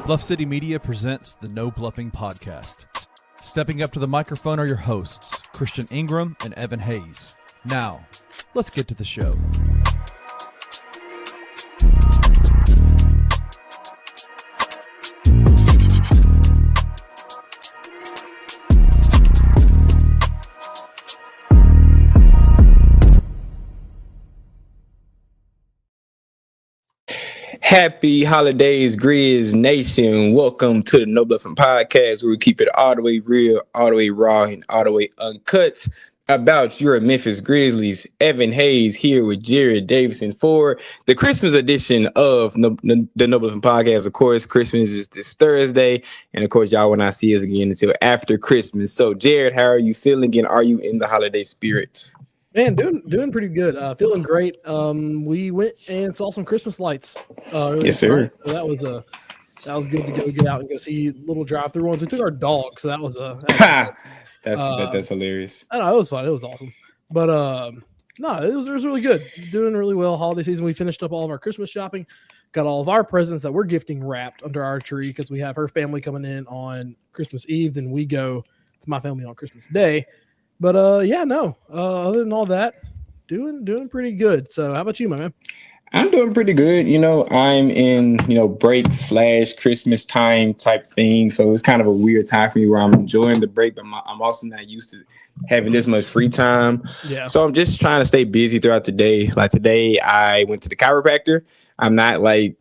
Bluff City Media presents the No Bluffing Podcast. Stepping up to the microphone are your hosts, Christian Ingram and Evan Hayes. Now, let's get to the show. Happy holidays, Grizz Nation. Welcome to the No Bluffin Podcast, where we keep it all the way real, all the way raw, and all the way uncut about your Memphis Grizzlies. Evan Hayes here with Jared Davidson for the Christmas edition of the No Bluffin Podcast. Of course, Christmas is this Thursday, and of course, y'all will not see us again until after Christmas. So, Jared, how are you feeling, and are you in the holiday spirit? Man, doing pretty good. Feeling great. We went and saw some Christmas lights. Yes, sir. So that was good to go get out and go see little drive-through ones. We took our dog, so that was that's hilarious. I don't know, it was fun. It was awesome. But no, it was really good. Doing really well. Holiday season. We finished up all of our Christmas shopping. Got all of our presents that we're gifting wrapped under our tree because we have her family coming in on Christmas Eve. Then we go to my family on Christmas Day. But other than all that, doing pretty good. So how about you, my man? I'm doing pretty good. I'm in, break / Christmas time type thing. So it's kind of a weird time for me where I'm enjoying the break, but I'm also not used to having this much free time. Yeah. So I'm just trying to stay busy throughout the day. Like today I went to the chiropractor. I'm not like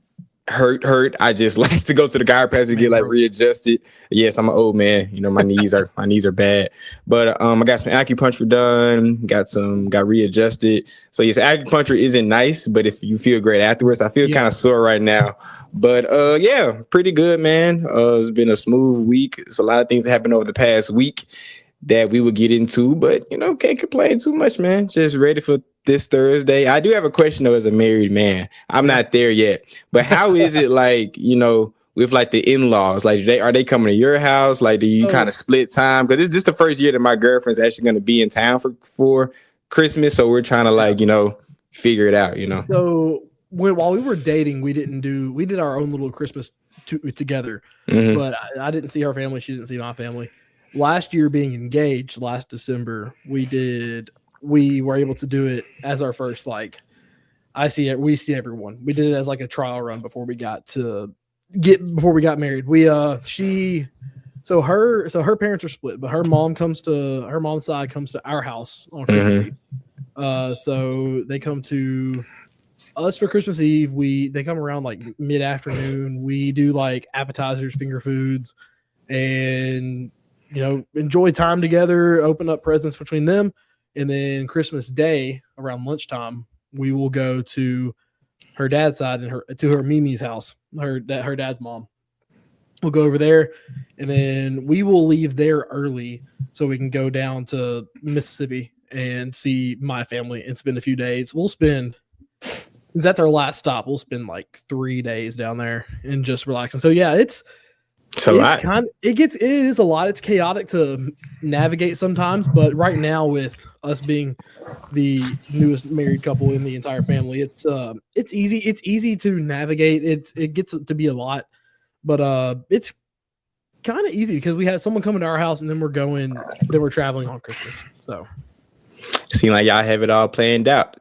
hurt. I just like to go to the chiropractor to get like readjusted. Yes, I'm an old man. My knees are bad. But I got some acupuncture done, got readjusted. So yes, acupuncture isn't nice, but if you feel great afterwards, I feel kind of sore right now. But pretty good, man. It's been a smooth week. It's a lot of things that happened over the past week that we would get into, but can't complain too much, man. Just ready for this Thursday. I do have a question though, as a married man. I'm not there yet, but how is it like, with like the in-laws? Like, are they coming to your house? Like, do you kind of split time? Because this is the first year that my girlfriend's actually going to be in town for Christmas, so we're trying to figure it out. So while we were dating, we did our own little Christmas together, but I didn't see her family. She didn't see my family. Last year, being engaged last December, we were able to do it as our first, we see everyone. We did it as like a trial run before we got married. So her parents are split, but her mom's side comes to our house on Christmas Eve. So they come to us for Christmas Eve. They come around like mid-afternoon. We do like appetizers, finger foods, and enjoy time together, open up presents between them. And then Christmas Day around lunchtime, we will go to her dad's side and to her Mimi's house, her dad's mom. We'll go over there, and then we will leave there early so we can go down to Mississippi and see my family and spend a few days. Since that's our last stop, we'll spend like 3 days down there and just relaxing. So yeah, it is a lot. It's chaotic to navigate sometimes, but right now with us being the newest married couple in the entire family, it's easy. It's easy to navigate. It gets to be a lot, but it's kind of easy because we have someone coming to our house and then we're traveling on Christmas. So seem like y'all have it all planned out.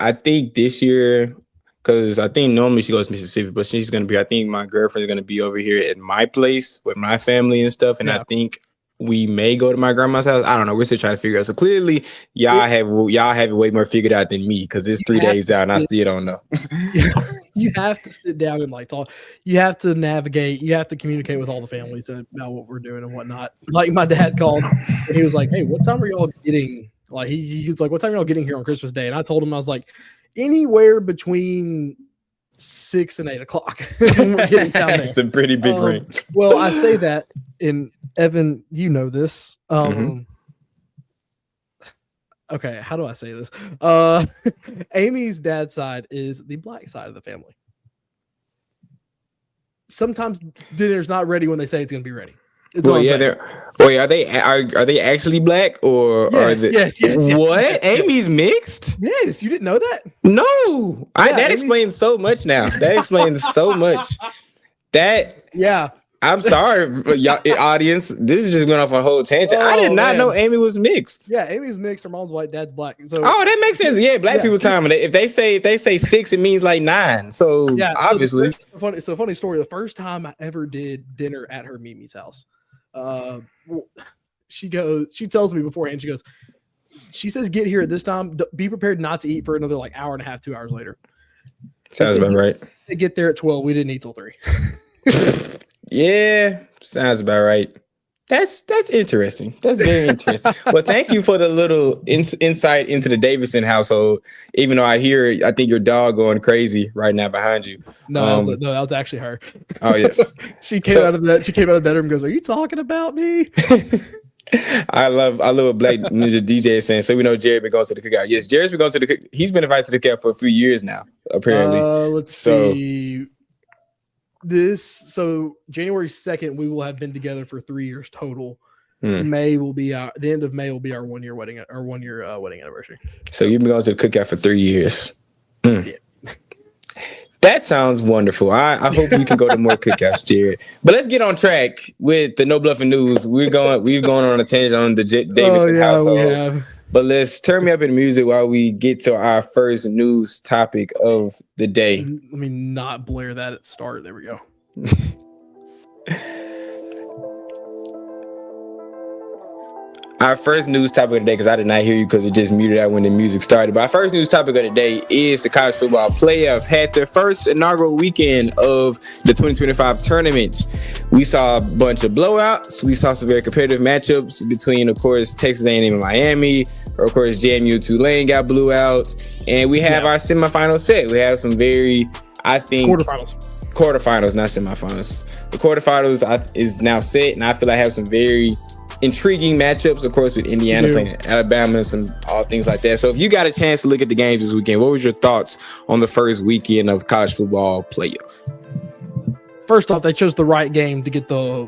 I think this year, because I think normally she goes to Mississippi, but I think my girlfriend's going to be over here at my place with my family and stuff. And I think we may go to my grandma's house. I don't know. We're still trying to figure out. So clearly y'all have it way more figured out than me, because it's 3 days out and I still don't know. You have to sit down and talk. You have to navigate. You have to communicate with all the families about what we're doing and whatnot. Like my dad called and he was like, "Hey, what time are y'all getting?" Like he was like, "What time are y'all getting here on Christmas Day?" And I told him, I was like, anywhere between 6 and 8 o'clock. It's a pretty big range. Well, I say that, and Evan, this. Okay, how do I say this? Amy's dad's side is the black side of the family. Sometimes dinner's not ready when they say it's going to be ready. Are they actually black or yes. What? Amy's mixed? Yes, you didn't know that? No. That explains so much now. That explains so much. That Yeah. I'm sorry, y'all, audience. This is just going off on a whole tangent. I did not know Amy was mixed. Yeah, Amy's mixed. Her mom's white, dad's black. So that makes sense. Yeah, black people time. If they say 6, it means like 9. So yeah, obviously. So funny story. The first time I ever did dinner at her Mimi's house, she tells me beforehand. She says, "Get here at this time. Be prepared not to eat for another like hour and a half, 2 hours later." Sounds about right. To get there at 12, we didn't eat till 3. Yeah, sounds about right. That's interesting. That's very interesting. Well, thank you for the little insight into the Davidson household. Even though I think your dog going crazy right now behind you. No, that was actually her. Oh yes, she came out of the bedroom and goes, "Are you talking about me?" I love what Black Ninja DJ is saying. So we know Jared been going to the cookout. Yes, Jared's been going to he's been invited to the cookout for a few years now, apparently. Let's see. So January 2nd, we will have been together for 3 years total. May will be the end of May will be our 1 year wedding wedding anniversary. So you've been going to the cookout for 3 years. Yeah. That sounds wonderful. I hope we can go to more cookouts, Jared. But let's get on track with the No Bluffing news. We've gone on a tangent on the Davidson household. But let's turn me up in the music while we get to our first news topic of the day. Let me not blare that at the start. There we go. Our first news topic of the day, because I did not hear you because it just muted out when the music started. But our first news topic of the day is the college football playoff had their first inaugural weekend of the 2025 tournament. We saw a bunch of blowouts. We saw some very competitive matchups between, of course, Texas A&M and Miami. Or, of course, JMU Tulane got blew out. And we have our semifinal set. We have some very, I think... Quarterfinals, not semifinals. The quarterfinals is now set, and I feel I have some very intriguing matchups, of course, with Indiana playing Alabama and some all things like that. So if you got a chance to look at the games this weekend, what was your thoughts on the first weekend of college football playoff? First off, they chose the right game to get the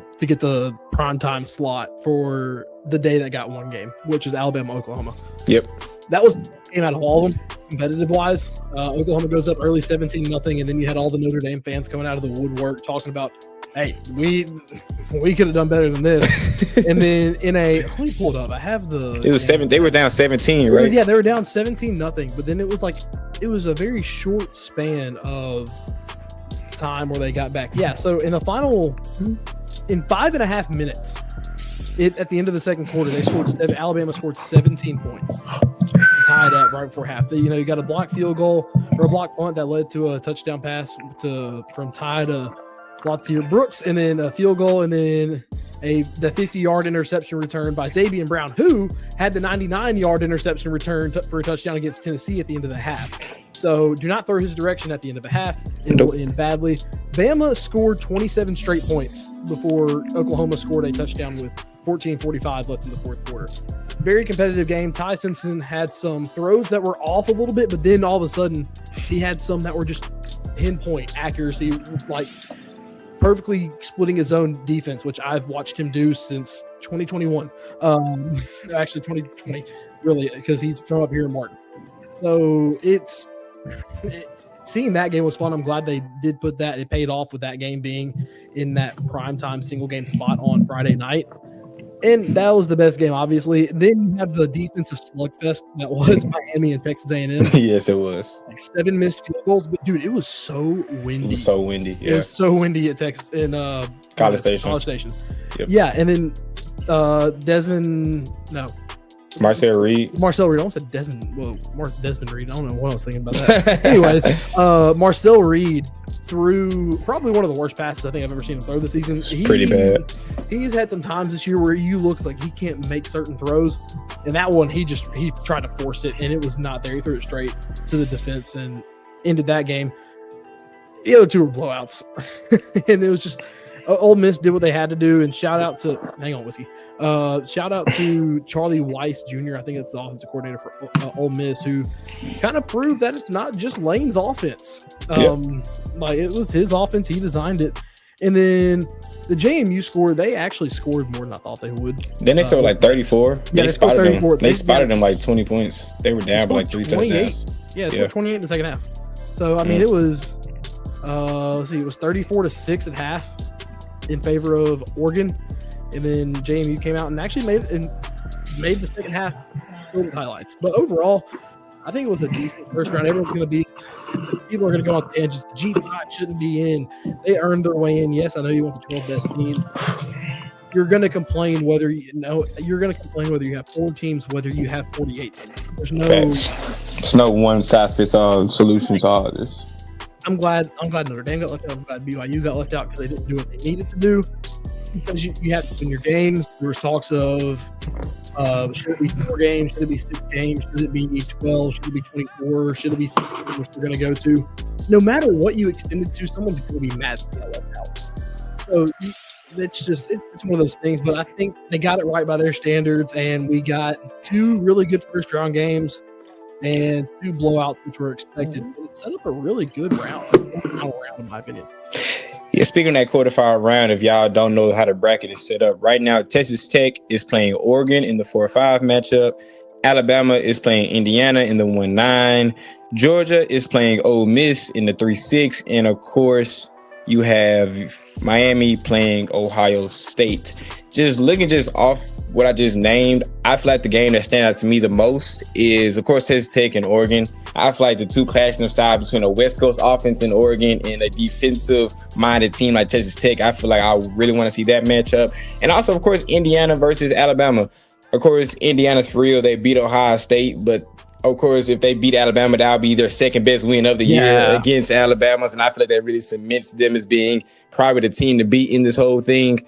primetime slot for the day that got one game, which is Alabama, Oklahoma. Yep. That was game out of all of them, competitive wise. Oklahoma goes up early 17-0, and then you had all the Notre Dame fans coming out of the woodwork talking about, hey, we could have done better than this. And then let me pull it up. I have it was 7. They were down 17, right? Yeah, they were down 17-0. But then it was a very short span of time where they got back. Yeah, so in 5.5 minutes, at the end of the second quarter, Alabama scored 17 points. Tied up right before half. You got a blocked field goal or a blocked punt that led to a touchdown pass from Ty to Latia Brooks, and then a field goal, and then the 50-yard interception return by Xavier Brown, who had the 99-yard interception return for a touchdown against Tennessee at the end of the half. So do not throw his direction at the end of a half. It will end badly. Bama scored 27 straight points before Oklahoma scored a touchdown with 14:45 left in the fourth quarter. Very competitive game. Ty Simpson had some throws that were off a little bit, but then all of a sudden he had some that were just pinpoint accuracy, like perfectly splitting his own defense, which I've watched him do since 2021. Actually 2020, really, because he's from up here in Martin. So seeing that game was fun. I'm glad they did put that. It paid off with that game being in that primetime single game spot on Friday night. And that was the best game, obviously. Then you have the defensive slugfest that was Miami and Texas A&M. Yes, it was. 7 missed field goals, but dude, it was so windy. It was so windy. Yeah. It was so windy at Texas in College Station. Yep. Yeah, and then Marcel Reed. I almost said Desmond. Well, Desmond Reed. I don't know what I was thinking about that. Anyways, Marcel Reed threw probably one of the worst passes I think I've ever seen him throw this season. Pretty bad. He's had some times this year where you look like he can't make certain throws, and that one he tried to force it, and it was not there. He threw it straight to the defense and ended that game. The other two were blowouts, and it was just. Ole Miss did what they had to do, and shout out to Charlie Weiss Jr. I think it's the offensive coordinator for Ole Miss, who kind of proved that it's not just Lane's offense. Like it was his offense, he designed it. And then the JMU scored. They actually scored more than I thought they would. Then they scored like 34. Yeah, they spotted 34. Them. They spotted them like 20 points. They were down by like 3 touchdowns. Yeah, 28 in the second half. So I mean, it was Let's see, it was 34-6 at half in favor of Oregon, and then JMU came out and actually made the second half filled with highlights. But overall, I think it was a decent first round. People are going to go on tangents. The G5 shouldn't be in. They earned their way in. Yes, I know you want the 12 best teams. You're going to complain whether you have 4 teams, whether you have 48 teams. There's no one size fits all solution to all this. I'm glad Notre Dame got left out. I'm glad BYU got left out because they didn't do what they needed to do. Because you have to win your games. There was talks of should it be 4 games? Should it be 6 games? Should it be 12? Should it be 24? Should it be 16, which we're going to go to? No matter what you extended to, someone's going to be mad that you got left out. So it's one of those things. But I think they got it right by their standards, and we got 2 really good first-round games and 2 blowouts, which were expected. But it set up a really good round, in my opinion. Yeah, speaking of that quarterfinal round, if y'all don't know how the bracket is set up, right now Texas Tech is playing Oregon in the 4-5 matchup. Alabama is playing Indiana in the 1-9. Georgia is playing Ole Miss in the 3-6. And, of course, you have Miami playing Ohio State. Just looking off what I just named, I feel like the game that stands out to me the most is, of course, Texas Tech and Oregon. I feel like the 2 clashing of styles between a West Coast offense in Oregon and a defensive-minded team like Texas Tech, I feel like I really want to see that matchup. And also, of course, Indiana versus Alabama. Of course, Indiana's for real. They beat Ohio State, but of course, if they beat Alabama, that'll be their second best win of the year against Alabama's. And I feel like that really cements them as being probably the team to beat in this whole thing.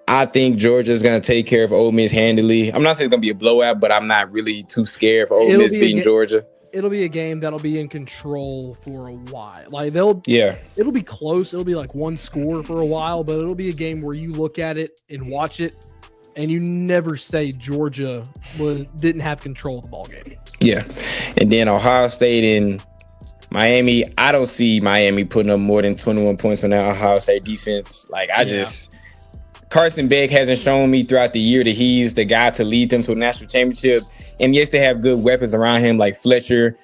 I think Georgia's going to take care of Ole Miss handily. I'm not saying it's going to be a blowout, but I'm not really too scared for Ole Miss beating Georgia. It'll be a game that'll be in control for a while. It'll be close. It'll be like 1 score for a while, but it'll be a game where you look at it and watch it, and you never say Georgia didn't have control of the ball game. Yeah, and then Ohio State and Miami. I don't see Miami putting up more than 21 points on that Ohio State defense. Carson Beck hasn't shown me throughout the year that he's the guy to lead them to a national championship. And yes, they have good weapons around him like Fletcher,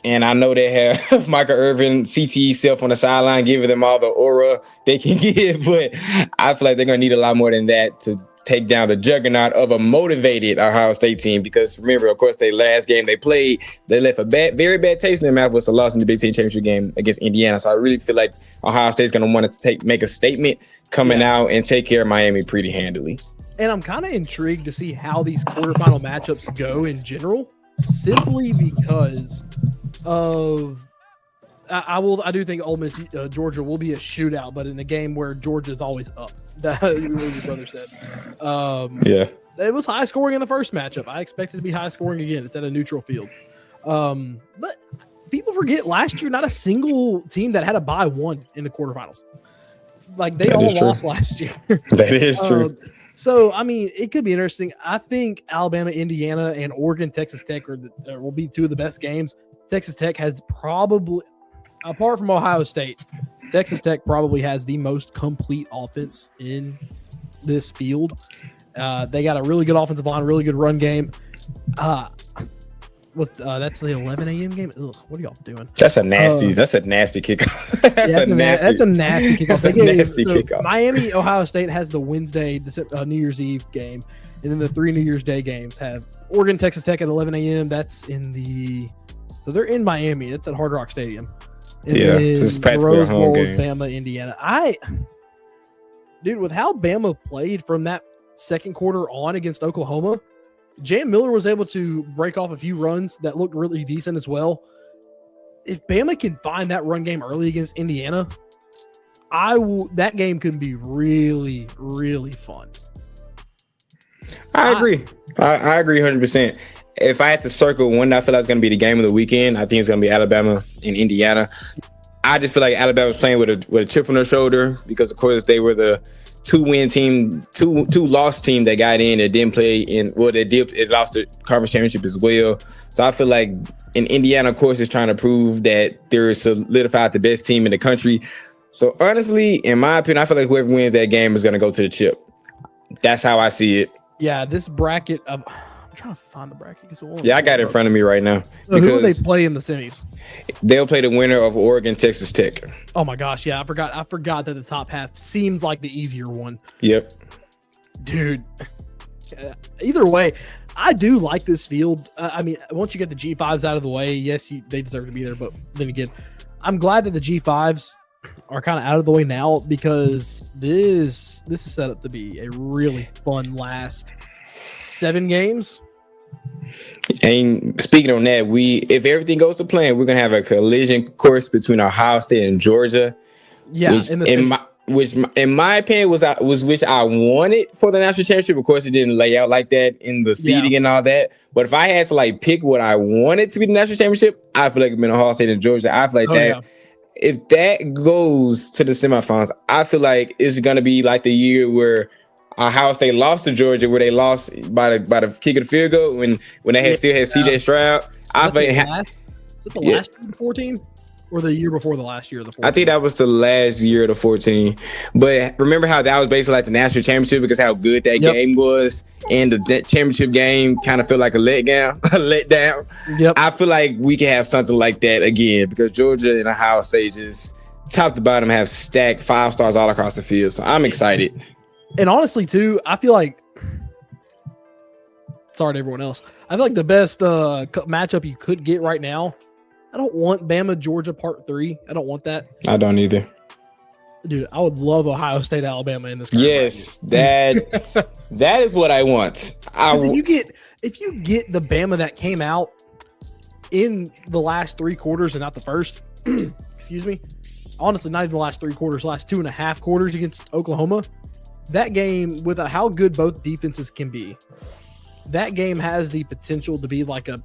and I know they have Michael Irvin, CTE self on the sideline, giving them all the aura they can give. But I feel like they're going to need a lot more than that to take down the juggernaut of a motivated Ohio State team. Because remember, of course, their last game they played, they left a very bad taste in their mouth with the loss in the Big Ten championship game against Indiana. So I really feel like Ohio State's going to want to make a statement coming out and take care of Miami pretty handily. And I'm kind of intrigued to see how these quarterfinal matchups go in general, simply because of I do think Ole Miss Georgia will be a shootout, but in a game where Georgia's always up. That's what your brother said. It was high scoring in the first matchup. I expect it to be high scoring again. It's at a neutral field. But people forget last year, not a single team that had a bye won in the quarterfinals. They all lost last year. That is true. So, I mean, it could be interesting. I think Alabama, Indiana, and Oregon, Texas Tech will be 2 of the best games. Texas Tech has probably, apart from Ohio State, Texas Tech probably has the most complete offense in this field. They got a really good offensive line, really good run game. That's the 11 a.m. game. Ugh, what are y'all doing? That's a nasty kickoff. That's a nasty kickoff. Miami, Ohio State has the Wednesday, New Year's Eve game, and then the 3 New Year's Day games have Oregon, Texas Tech at 11 a.m. That's so they're in Miami. It's at Hard Rock Stadium. And this is practically a home game. Bama, Indiana. With how Bama played from that second quarter on against Oklahoma, Jam Miller was able to break off a few runs that looked really decent as well. If Bama can find that run game early against Indiana, that game could be really, really fun. I agree. I agree 100%. If I had to circle one that I feel like is going to be the game of the weekend, I think it's going to be Alabama and Indiana. I just feel like Alabama's playing with a chip on their shoulder because, of course, they were the 2-win team, two loss team that got in that didn't play it lost the conference championship as well. So I feel like Indiana, of course, is trying to prove that they're solidified the best team in the country. So honestly, in my opinion, I feel like whoever wins that game is going to go to the chip. That's how I see it. Yeah, this bracket, I'm trying to find the bracket. Yeah, I got it in front of me right now. So who will they play in the semis? They'll play the winner of Oregon, Texas Tech. Oh my gosh, yeah, I forgot that the top half seems like the easier one. Yep. Dude, either way, I do like this field. I mean, once you get the G5s out of the way, yes, they deserve to be there. But then again, I'm glad that the G5s are kind of out of the way now because this is set up to be a really fun last 7 games. And speaking on that, if everything goes to plan, we're gonna have a collision course between Ohio State and Georgia. Yeah, which in my opinion was which I wanted for the national championship. Of course, it didn't lay out like that in the seeding and all that. But if I had to like pick what I wanted to be the national championship, I feel like it'd been Ohio State and Georgia. I feel like if that goes to the semifinals, I feel like it's gonna be like the year where Ohio State lost to Georgia, where they lost by the kick of the field goal when they still had CJ Stroud. I think is it the last year of the 14 or the year before the last year of the 14? I think that was the last year of the 14. But remember how that was basically like the national championship because how good that game was, and the championship game kind of felt like a letdown. Yep. I feel like we can have something like that again because Georgia and Ohio State just top to bottom have stacked 5 stars all across the field. So I'm excited. And honestly, too, I feel like, sorry to everyone else, I feel like the best matchup you could get right now, I don't want Bama, Georgia part 3. I don't want that. I don't either. Dude, I would love Ohio State, Alabama in this. Yes, that is what I want. If you get the Bama that came out in the last 3 quarters and not the first, excuse me, honestly, not even the last 3 quarters, last 2.5 quarters against Oklahoma, that game, with how good both defenses can be, that game has the potential to be like a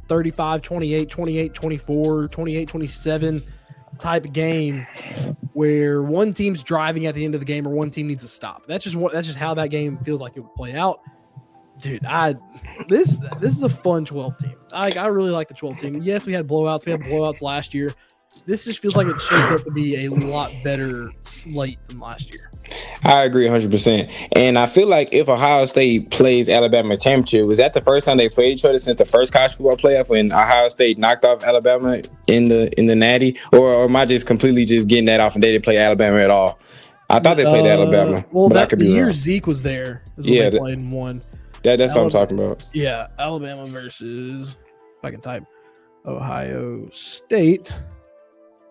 35-28, 28-24, 28-27 type game where one team's driving at the end of the game or one team needs to stop. That's just how that game feels like it would play out. Dude, this is a fun 12 team. I really like the 12 team. Yes, we had blowouts. We had blowouts last year. This just feels like it's shaped up to be a lot better slate than last year. I agree 100%. And I feel like if Ohio State plays Alabama championship, was that the first time they played each other since the first college football playoff when Ohio State knocked off Alabama in the Natty? Or am I just completely just getting that off and they didn't play Alabama at all? I thought they played Alabama. Well, but I could the be year wrong. Zeke was there is when they played and won. That's what I'm talking about. Yeah, Alabama versus, if I can type, Ohio State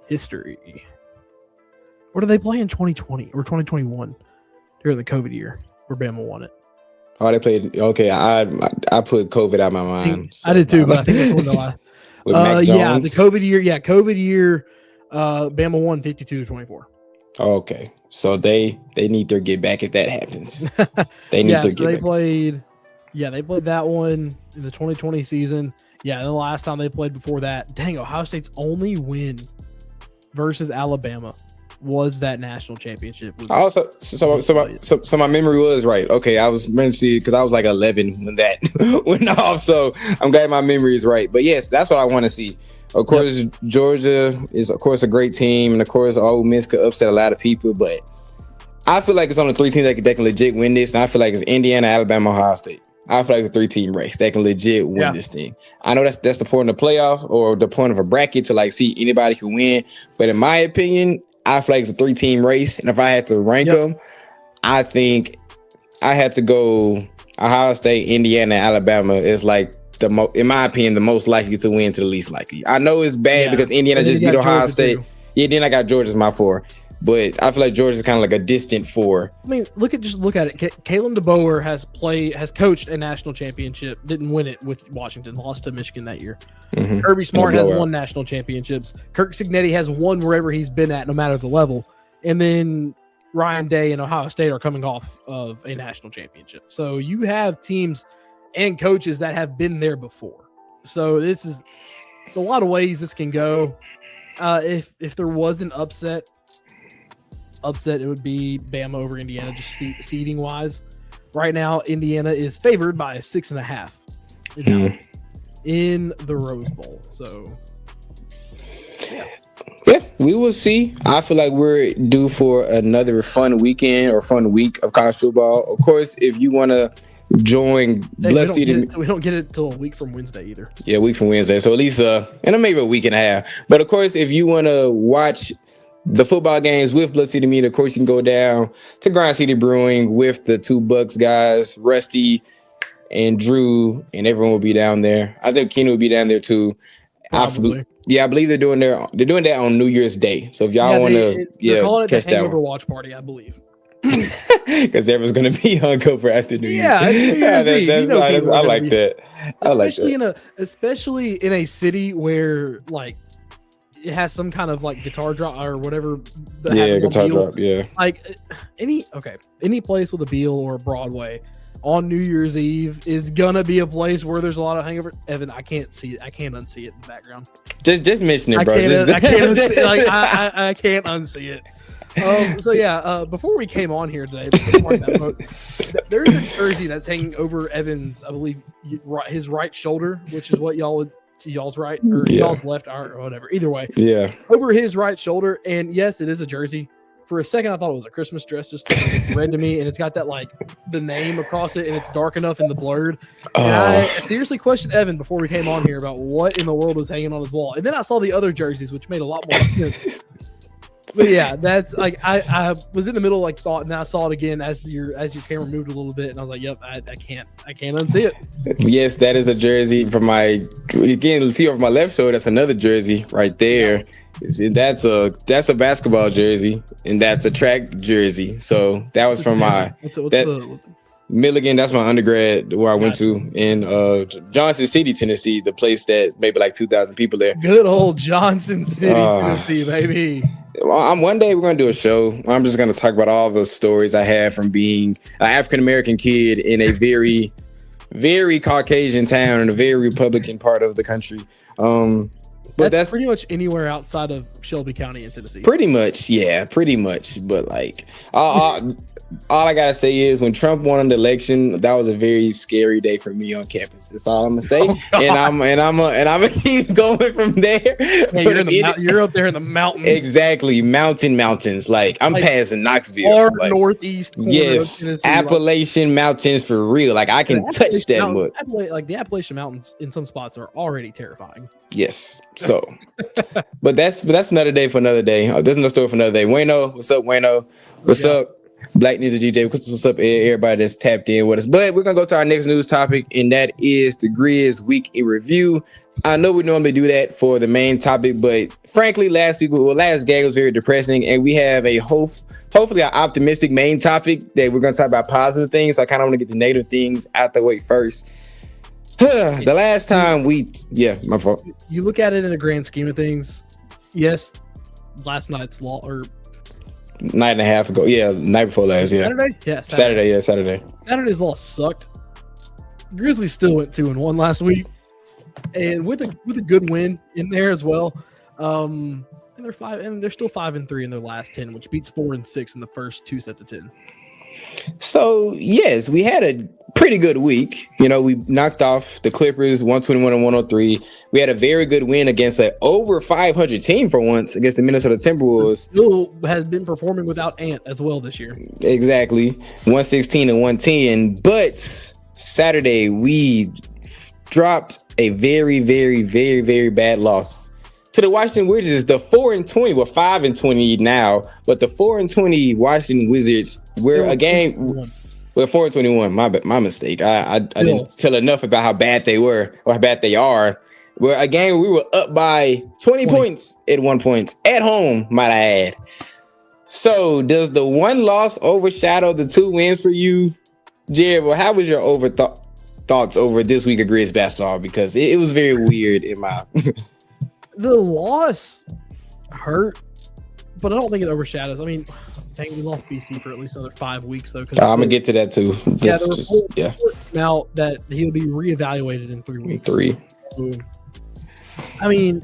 history. What did they play in 2020 or 2021 during the COVID year where Bama won it? Oh, they played. Okay, I put COVID out of my mind. I did too, but I think that's when the last. Yeah, the COVID year. Yeah, COVID year. Bama won 52-24. Okay, so they need their get back if that happens. They need their get back. They played that one in the 2020 season. Yeah, and the last time they played before that, dang, Ohio State's only win versus Alabama was that national championship. Also, so my memory was right. Okay, I was meant to see because I was like 11 when that went off. So I'm glad my memory is right. But yes, that's what I want to see. Of course, Georgia is of course a great team, and of course, Ole Miss could upset a lot of people. But I feel like it's only 3 teams that can legit win this, and I feel like it's Indiana, Alabama, Ohio State. I feel like it's a 3-team race that can legit win this thing. I know that's the point of the playoff or the point of a bracket to like see anybody can win. But in my opinion, I feel like it's a 3-team race. And if I had to rank them, I think I had to go Ohio State, Indiana, Alabama is like in my opinion, the most likely to win to the least likely. I know it's bad because Indiana just beat Ohio State. Too. Yeah, then I got Georgia as my 4. But I feel like Georgia's kind of like a distant 4. I mean, look at it. Kalen DeBoer has coached a national championship, didn't win it with Washington, lost to Michigan that year. Mm-hmm. Kirby Smart has won national championships. Kirk Cignetti has won wherever he's been at, no matter the level. And then Ryan Day and Ohio State are coming off of a national championship. So you have teams and coaches that have been there before. So this is a lot of ways this can go. If there was an upset, it would be Bama over Indiana, just seeding wise. Right now, Indiana is favored by 6.5 in the Rose Bowl. So, yeah, we will see. I feel like we're due for another fun weekend or fun week of college football. Of course, if you want to join Bluff City. We don't get it until a week from Wednesday either. Yeah, a week from Wednesday. So at least and maybe a week and a half. But of course, if you want to watch the football games with Bluff City Media, of course, you can go down to Grind City Brewing with the two Bucks guys, Rusty and Drew, and everyone will be down there. I think Keenan will be down there too. I believe they're doing that on New Year's Day. So if y'all want to, catch that hangover watch party, I believe. Because everyone's gonna be hungover after New Year's. Yeah, it's New Year's Eve. I like that. Especially in a city where like it has some kind of like guitar drop or whatever. Guitar drop. Yeah. Like any place with a Beale or a Broadway on New Year's Eve is gonna be a place where there's a lot of hangover. Evan, I can't see it. I can't unsee it in the background. Just mention it, bro. I can't unsee it. Like I can't unsee it. Before we came on here today, there's a jersey that's hanging over Evan's, I believe, his right shoulder, which is what y'all's right or y'all's left or whatever. Either way, over his right shoulder. And yes, it is a jersey. For a second, I thought it was a Christmas dress, just read to me, and it's got that like the name across it, and it's dark enough in the blurred. And I seriously questioned Evan before we came on here about what in the world was hanging on his wall, and then I saw the other jerseys, which made a lot more sense. But yeah, that's like I was in the middle of like thought, and then I saw it again as your camera moved a little bit, and I was like, "Yep, I can't unsee it." Yes, that is a jersey from see over my left shoulder. That's another jersey right there. That's a basketball jersey, and that's a track jersey. So that was from Milligan. That's my undergrad where I went to in Johnson City, Tennessee, the place that maybe like 2,000 people there. Good old Johnson City, Tennessee, baby. One day we're going to do a show. I'm just going to talk about all the stories I had from being an African-American kid in a very, very Caucasian town in a very Republican part of the country. But that's pretty much anywhere outside of Shelby County in Tennessee. Pretty much. But like, all I gotta say is when Trump won the election, that was a very scary day for me on campus. That's all I'm gonna say. And I'm gonna keep going from there. Yeah, you're up there in the mountains. Exactly, mountains. Like I'm passing Knoxville, or northeast. Yes, Appalachian Mountains for real. Like I can touch that much. Like the Appalachian Mountains in some spots are already terrifying. Yes. So, but that's another day for another day. There's no story for another day. Wayno, what's up, Wayno? What's up, Black Ninja DJ? What's up, everybody that's tapped in with us? But we're gonna go to our next news topic, and that is the Grizz Week in Review. I know we normally do that for the main topic, but frankly, last game was very depressing, and we have hopefully an optimistic main topic that we're gonna talk about positive things. So I kind of want to get the negative things out the way first. The last time my fault. You look at it in a grand scheme of things. Yes, last night's night and a half ago. Yeah, night before last. Yeah, Saturday. Yeah, Saturday. Saturday's loss sucked. Grizzlies still went 2-1 last week, and with a good win in there as well. And they're still 5-3 in their last 10, which beats 4-6 in the first 2 sets of 10. So yes, we had a pretty good week. You know, we knocked off the Clippers 121 and 103. We had a very good win against an over 500 team for once against the Minnesota Timberwolves. Still has been performing without Ant as well this year. Exactly, 116 and 110. But Saturday we dropped a very, very, very, very bad loss to the Washington Wizards, the 4-20, well 5-20 now, but the 4-20 Washington Wizards were a game. Well, 4-21. My mistake. I didn't tell enough about how bad they were or how bad they are. Where a game we were up by 20 points at one point at home, might I add. So does the one loss overshadow the 2 wins for you, Jared? Well, how was your thoughts over this week of Grizz basketball? Because it was very weird in my. The loss hurt, but I don't think it overshadows. I mean, dang, we lost BC for at least another 5 weeks, though. I'm going to get to that, too. Now that he'll be reevaluated in 3 weeks. 3. I mean,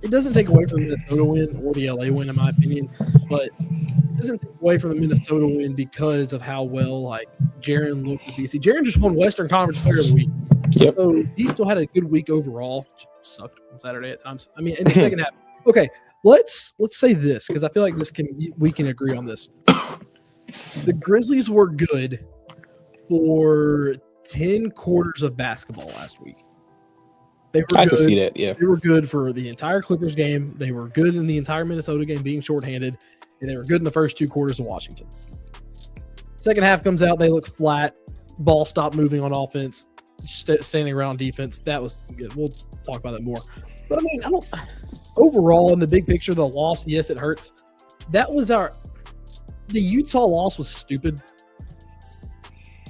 it doesn't take away from the Minnesota win or the LA win, in my opinion, but it doesn't take away from the Minnesota win because of how well, like, Jaren looked at BC. Jaren just won Western Conference Player of the Week. Yep. So he still had a good week overall. Sucked on Saturday at times. I mean, in the second half. Okay, let's say this because I feel like we can agree on this. The Grizzlies were good for 10 quarters of basketball last week. I can see that, yeah. They were good for the entire Clippers game. They were good in the entire Minnesota game being shorthanded, and they were good in the first 2 quarters of Washington. Second half comes out, they look flat. Ball stopped moving on offense, standing around defense. That was good. We'll talk about that more. But I mean, overall, in the big picture, the loss, yes, it hurts. That was the Utah loss was stupid.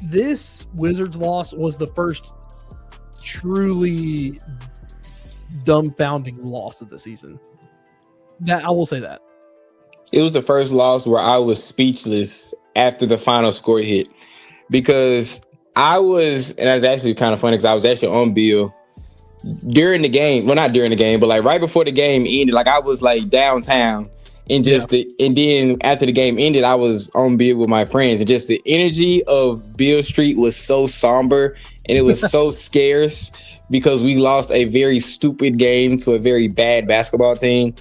This Wizards loss was the first truly dumbfounding loss of the season. That I will say that. It was the first loss where I was speechless after the final score hit, because and it was actually kind of funny because I was actually on Bill during the game. Well, not during the game, but like right before the game ended. Like I was like downtown, and and then after the game ended, I was on Bill with my friends, and just the energy of Bill Street was so somber, and it was so scarce because we lost a very stupid game to a very bad basketball team.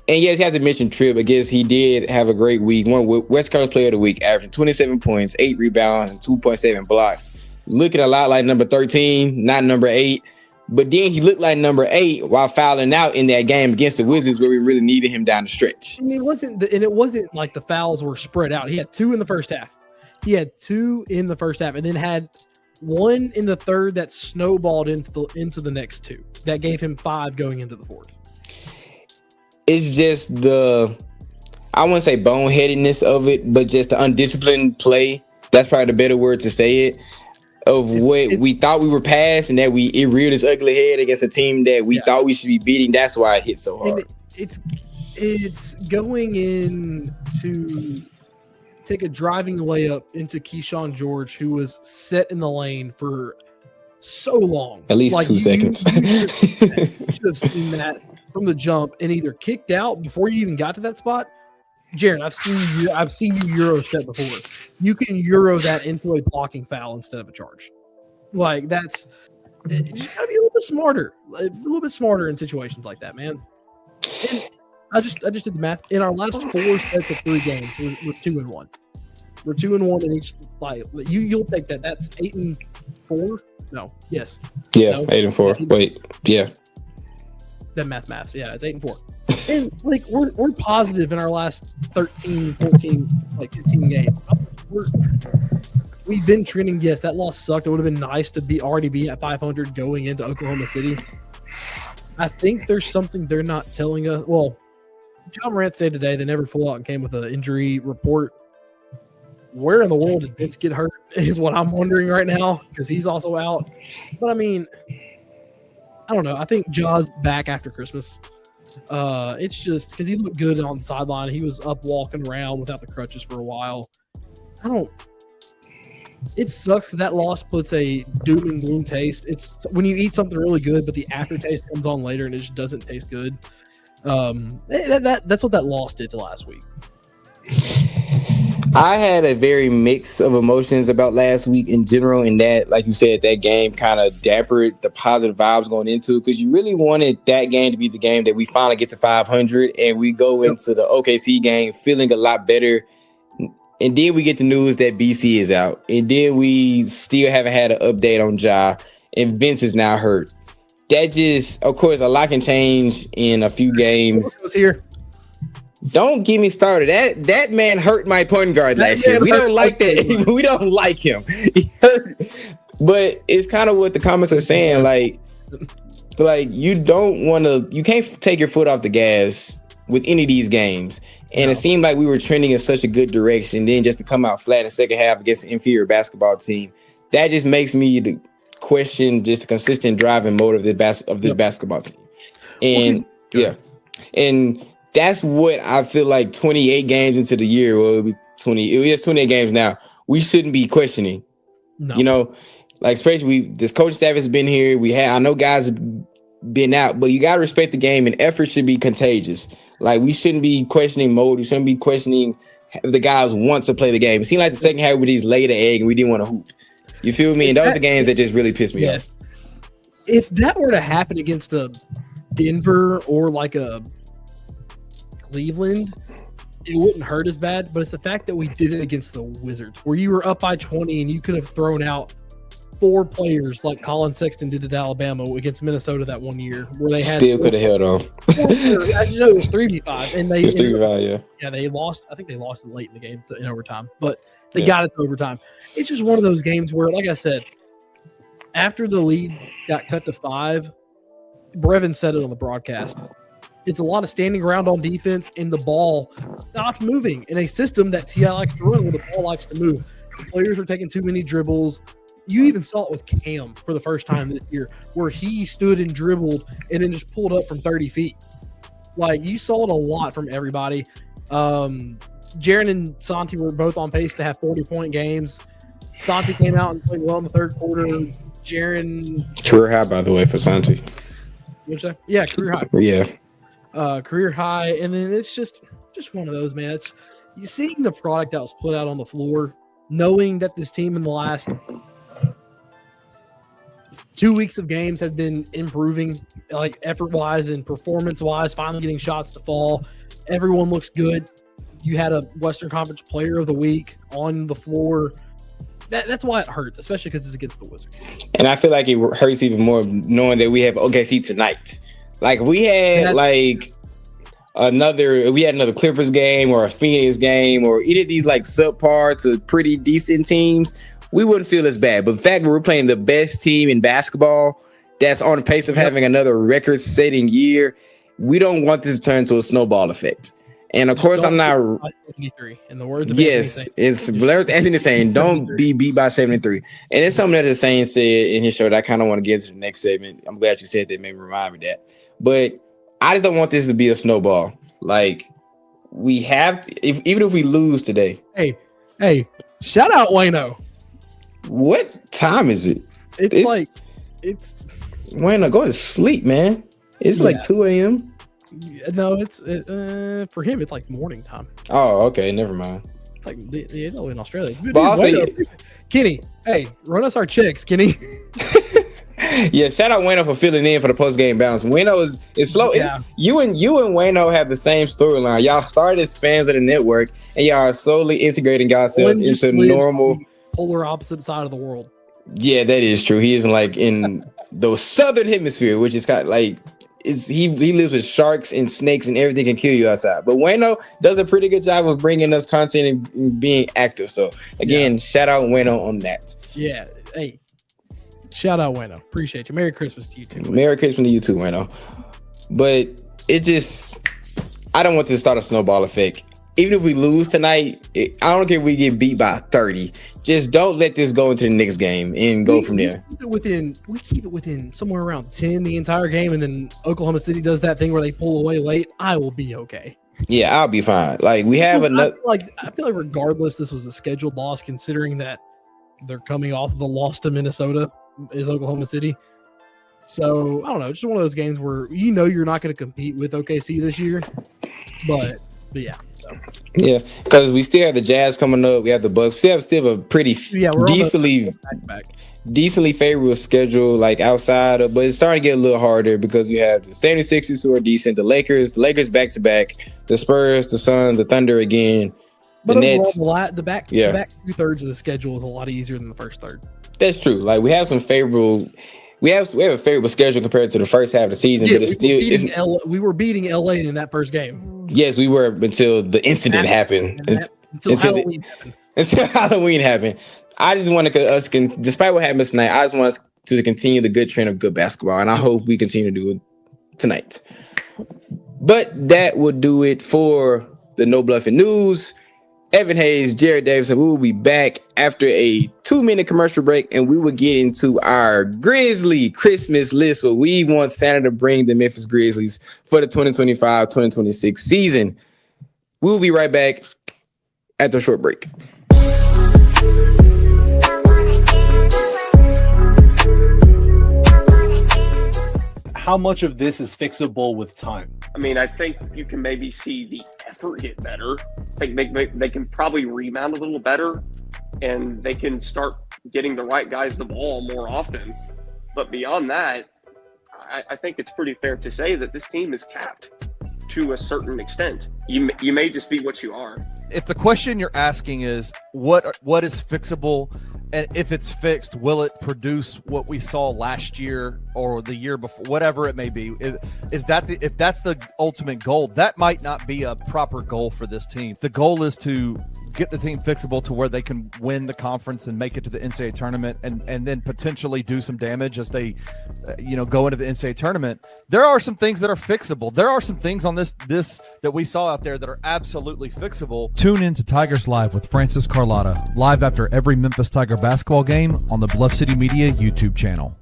And yes, he had to mention Tripp. I guess he did have a great week. One West Coast Player of the Week, averaging 27 points, 8 rebounds, and 2.7 blocks. Looking a lot like number 13, not number 8. But then he looked like number 8 while fouling out in that game against the Wizards, where we really needed him down the stretch. I mean, it wasn't like the fouls were spread out. He had 2 in the first half. And then had 1 in the third that snowballed into the next 2. That gave him 5 going into the fourth. It's just I wouldn't say boneheadedness of it, but just the undisciplined play. That's probably the better word to say it. Of what we thought we were past, and that it reared its ugly head against a team that we thought we should be beating. That's why it hit so hard. It's going in to take a driving layup into Keyshawn George, who was set in the lane for so long. At least 2 seconds. You should have seen that from the jump and either kicked out before you even got to that spot. Jaron, I've seen you Euro step before. You can Euro that into a blocking foul instead of a charge. Like you just gotta be a little bit smarter in situations like that, man. And I just did the math. In our last 4 sets of 3 games, we're 2-1. We're 2-1 in each. Like you'll take that. That's 8-4. No, yes. Yeah, no? 8-4. Wait, yeah. That maths. Yeah, it's 8-4. And like we're positive in our last 13, 14, like 15 games. We've been trending. Yes, that loss sucked. It would have been nice to already be at 500 going into Oklahoma City. I think there's something they're not telling us. Well, John Morant said today they never flew out and came with an injury report. Where in the world did Vince get hurt is what I'm wondering right now, because he's also out. But I mean, I don't know. I think Ja's back after Christmas. It's just because he looked good on the sideline. He was up walking around without the crutches for a while. It sucks because that loss puts a doom and gloom taste. It's when you eat something really good, but the aftertaste comes on later and it just doesn't taste good. That's what that loss did to last week. I had a very mix of emotions about last week in general, and that, like you said, that game kind of dampened the positive vibes going into it, because you really wanted that game to be the game that we finally get to 500 and we go into the OKC game feeling a lot better. And then we get the news that BC is out, and then we still haven't had an update on Ja, and Vince is now hurt. That just, of course, a lot can change in a few games. Was here. Don't get me started. That man hurt my point guard last year. We don't like that. We don't like him. He hurt. But it's kind of what the comments are saying. Like you can't take your foot off the gas with any of these games. And It seemed like we were trending in such a good direction. Then just to come out flat in the second half against an inferior basketball team, that just makes me question just the consistent drive and motive of this basketball team. And and that's what I feel like 28 games into the year, well, it'll be 28 games now, we shouldn't be questioning. No. You know, like especially this coaching staff has been here. I know guys have been out, but you got to respect the game, and effort should be contagious. Like we shouldn't be questioning mode. We shouldn't be questioning if the guys want to play the game. It seemed like the second half we just laid an egg and we didn't want to hoop. You feel me? And those are the games that just really pissed me off. If that were to happen against a Denver or like a Cleveland, it wouldn't hurt as bad, but it's the fact that we did it against the Wizards, where you were up by 20 and you could have thrown out 4 players like Colin Sexton did at Alabama against Minnesota that one year, where they had still could have held on. As you know, it was 3v5, and it was 3v5, yeah, they lost. I think they lost late in the game in overtime, but they got it to overtime. It's just one of those games where, like I said, after the lead got cut to 5, Brevin said it on the broadcast. It's a lot of standing around on defense, and the ball stopped moving in a system that T.I. likes to run, where the ball likes to move. The players are taking too many dribbles. You even saw it with Cam for the first time this year, where he stood and dribbled and then just pulled up from 30 feet. Like, you saw it a lot from everybody. Jaren and Santi were both on pace to have 40-point games. Santi came out and played well in the third quarter. Jaren... Career high, by the way, for Santi. What'd you say? Yeah, career high. Yeah. Career high. And then it's just one of those, man. It's, you seeing the product that was put out on the floor, knowing that this team in the last 2 weeks of games has been improving, like effort-wise and performance-wise, finally getting shots to fall. Everyone looks good. You had a Western Conference Player of the Week on the floor. That's why it hurts, especially because it's against the Wizards. And I feel like it hurts even more knowing that we have OKC tonight. Like, we had another Clippers game or a Phoenix game or any of these like subpar to pretty decent teams, we wouldn't feel as bad. But the fact that we're playing the best team in basketball that's on the pace of having another record-setting year, we don't want this to turn into a snowball effect. And of course, I'm not. 73, in the words of Anthony saying, don't be beat by 73. And it's something that the Saint said in his show that I kind of want to get into the next segment. I'm glad you said that, made me remind me that. But I just don't want this to be a snowball. Like, we have to, even if we lose today. Hey, shout out Wayno. What time is it? It's Wayno, go to sleep, man. It's like 2 a.m. No, it's for him. It's like morning time. Oh, okay, never mind. It's like it's only in Australia. But also, Kenny, hey, run us our checks, Kenny. Yeah, shout out Wayno for filling in for the post game bounce. Wayno is slow. Yeah. You and Wayno have the same storyline. Y'all started as fans of the network, and y'all are slowly integrating yourselves into normal polar opposite side of the world. Yeah, that is true. He isn't like in the southern hemisphere, which is kind of like. He lives with sharks and snakes and everything can kill you outside. But Wayno does a pretty good job of bringing us content and being active. So, again, shout out Wayno on that. Yeah. Hey, shout out Wayno. Appreciate you. Merry Christmas to you too. Merry Christmas to you too, Wayno. But it just, I don't want this to start a snowball effect. Even if we lose tonight, I don't care if we get beat by 30. Just don't let this go into the next game and go from there. We keep it within somewhere around 10 the entire game, and then Oklahoma City does that thing where they pull away late. I will be okay. Yeah, I'll be fine. Like, we have another. I feel like regardless, this was a scheduled loss, considering that they're coming off of the loss to Minnesota, is Oklahoma City. So I don't know, just one of those games where you're not going to compete with OKC this year, but yeah. Yeah, because we still have the Jazz coming up. We have the Bucks. We have still a pretty decently favorable schedule, like outside of, but it's starting to get a little harder because you have the 76ers who are decent, the Lakers back to back, the Spurs, the Suns, the Thunder again, the Nets. The back 2/3 of the schedule is a lot easier than the first third. That's true. Like, we have some favorable. We have a favorable schedule compared to the first half of the season, but it's still we were beating LA in that first game. Yes, we were until the incident happened. Until Halloween happened. Until Halloween happened. I just want us despite what happened tonight, I just want us to continue the good trend of good basketball, and I hope we continue to do it tonight. But that will do it for the No Bluffing News. Evan Hayes, Jared Davidson, we will be back after a 2-minute commercial break, and we will get into our Grizzly Christmas list where we want Santa to bring the Memphis Grizzlies for the 2025-2026 season. We will be right back after a short break. How much of this is fixable with time? I mean, I think you can maybe see the effort get better. I think they can probably rebound a little better, and they can start getting the right guys the ball more often. But beyond that, I think it's pretty fair to say that this team is capped. to a certain extent. You may just be what you are. If the question you're asking is what is fixable, and if it's fixed, will it produce what we saw last year or the year before, whatever it may be? If that's the ultimate goal, that might not be a proper goal for this team. The goal is to get the team fixable to where they can win the conference and make it to the NCAA tournament, and then potentially do some damage as they go into the NCAA tournament. There are some things that are fixable. There are some things on this that we saw out there that are absolutely fixable. Tune in to Tigers Live with Francis Carlotta, live after every Memphis Tiger basketball game on the Bluff City Media YouTube channel.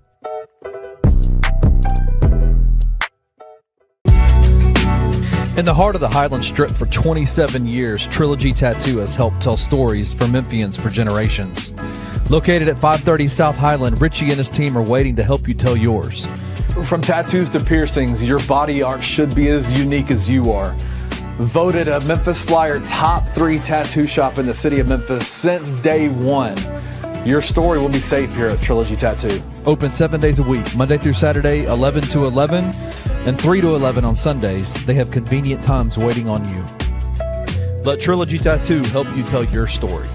In the heart of the Highland Strip for 27 years, Trilogy Tattoo has helped tell stories for Memphians for generations. Located at 530 South Highland, Richie and his team are waiting to help you tell yours. From tattoos to piercings, your body art should be as unique as you are. Voted a Memphis Flyer top 3 tattoo shop in the city of Memphis since day one. Your story will be safe here at Trilogy Tattoo. Open 7 days a week, Monday through Saturday, 11 to 11, and 3 to 11 on Sundays. They have convenient times waiting on you. Let Trilogy Tattoo help you tell your story.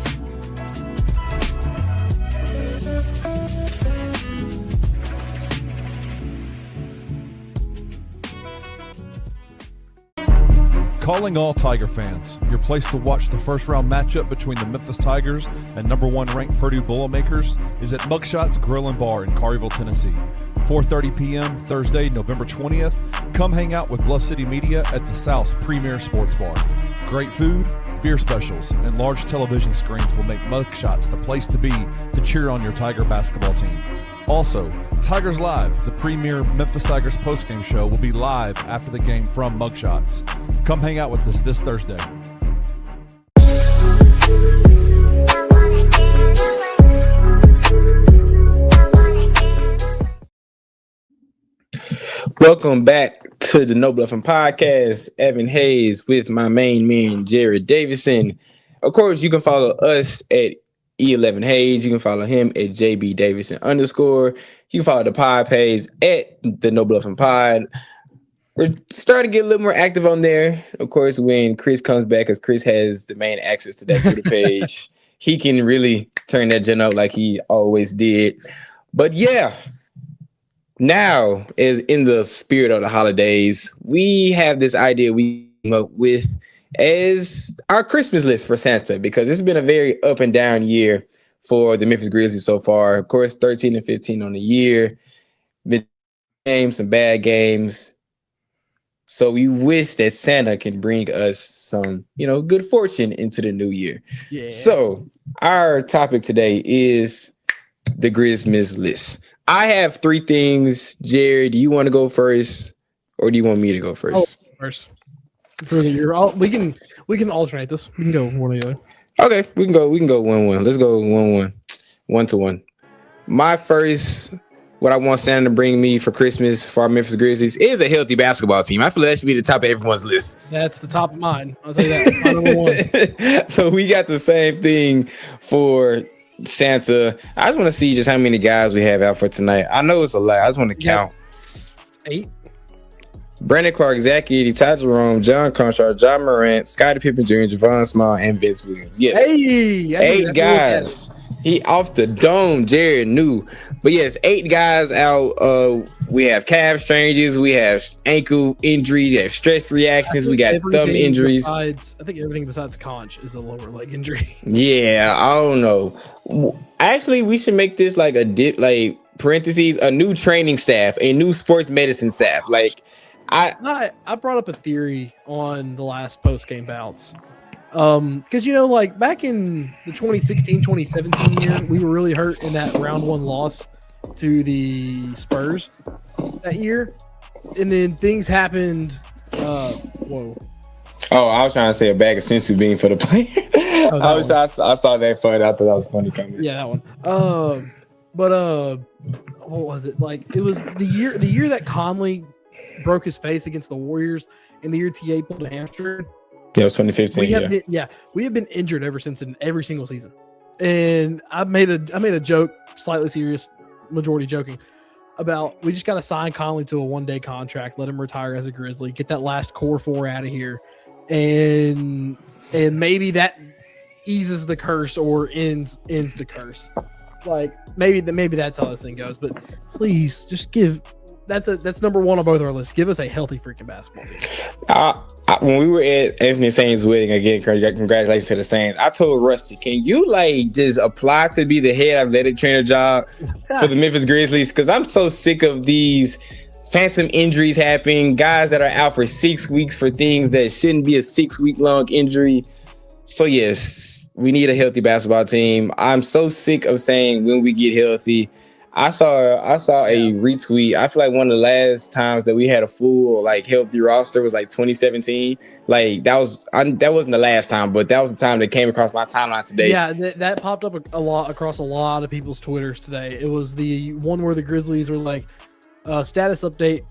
Calling all Tiger fans, your place to watch the first round matchup between the Memphis Tigers and number 1 ranked Purdue Boilermakers is at Mugshots Grill and Bar in Collierville, Tennessee. 4:30 p.m. Thursday, November 20th. Come hang out with Bluff City Media at the South's premier sports bar. Great food, beer specials, and large television screens will make Mugshots the place to be to cheer on your Tiger basketball team. Also, Tigers Live, the premier Memphis Tigers postgame show, will be live after the game from Mugshots. Come hang out with us this Thursday. Welcome back to the No Bluffin Podcast. Evan Hayes with my main man, Jared Davidson. Of course, you can follow us at E11 Hayes. You can follow him at JB Davidson _. You can follow the pod page at the No Bluffin Pod. We're starting to get a little more active on there. Of course, when Chris comes back, because Chris has the main access to that Twitter page, he can really turn that gen up like he always did. But yeah, now, is in the spirit of the holidays, we have this idea we came up with as our Christmas list for Santa, because it's been a very up and down year for the Memphis Grizzlies so far. Of course, 13-15 on the year, been games, some bad games. So we wish that Santa can bring us some, good fortune into the new year. Yeah. So our topic today is the Grizzmas list. I have 3 things. Jared, do you want to go first, or do you want me to go first? First for the year. We can alternate this. We can go one or the other. Okay, we can go 1-1. Let's go 1-1, 1-1. My first, what I want Santa to bring me for Christmas for our Memphis Grizzlies is a healthy basketball team. I feel that should be the top of everyone's list. That's the top of mine. I'll tell you that. Number 1. So we got the same thing for Santa. I just want to see just how many guys we have out for tonight. I know it's a lot. I just want to count. 8. Brandon Clark, Zach Edey, Ty Jerome, John Conchar, John Morant, Scottie Pippen Jr., Javon Small, and Vince Williams. Yes. Hey, 8 guys. He off the dome. Jared knew. But yes, 8 guys out. We have calf strains. We have ankle injuries. We have stress reactions. We got thumb injuries. I think everything besides conch is a lower leg injury. Yeah, I don't know. Actually, we should make this like a parentheses, a new training staff, a new sports medicine staff. I brought up a theory on the last post-game bouts. Because, back in the 2016-2017 year, we were really hurt in that round 1 loss to the Spurs that year. And then things happened. Whoa. Oh, I was trying to say a bag of sensu bean for the player. I saw that fun. I thought that was a funny comment. Yeah, that one. What was it? It was the year that Conley broke his face against the Warriors, and the year TA pulled a hamstring. Yeah, it was 2015. We have been injured ever since in every single season. And I made a joke, slightly serious, majority joking. about we just got to sign Conley to a 1-day contract, let him retire as a Grizzly, get that last core 4 out of here, and maybe that eases the curse or ends the curse. Like maybe that's how this thing goes. But please just give. That's number one on both our lists. Give us a healthy freaking basketball team. When we were at Anthony Saints' wedding, again, congratulations to the Saints. I told Rusty, can you just apply to be the head athletic trainer job for the Memphis Grizzlies? Because I'm so sick of these phantom injuries happening, guys that are out for 6 weeks for things that shouldn't be a 6-week long injury. So yes, we need a healthy basketball team. I'm so sick of saying when we get healthy. I saw a retweet. I feel like one of the last times that we had a full healthy roster was 2017. That wasn't the last time, but that was the time that came across my timeline today. Yeah, that popped up a lot across a lot of people's Twitters today. It was the one where the Grizzlies were status update,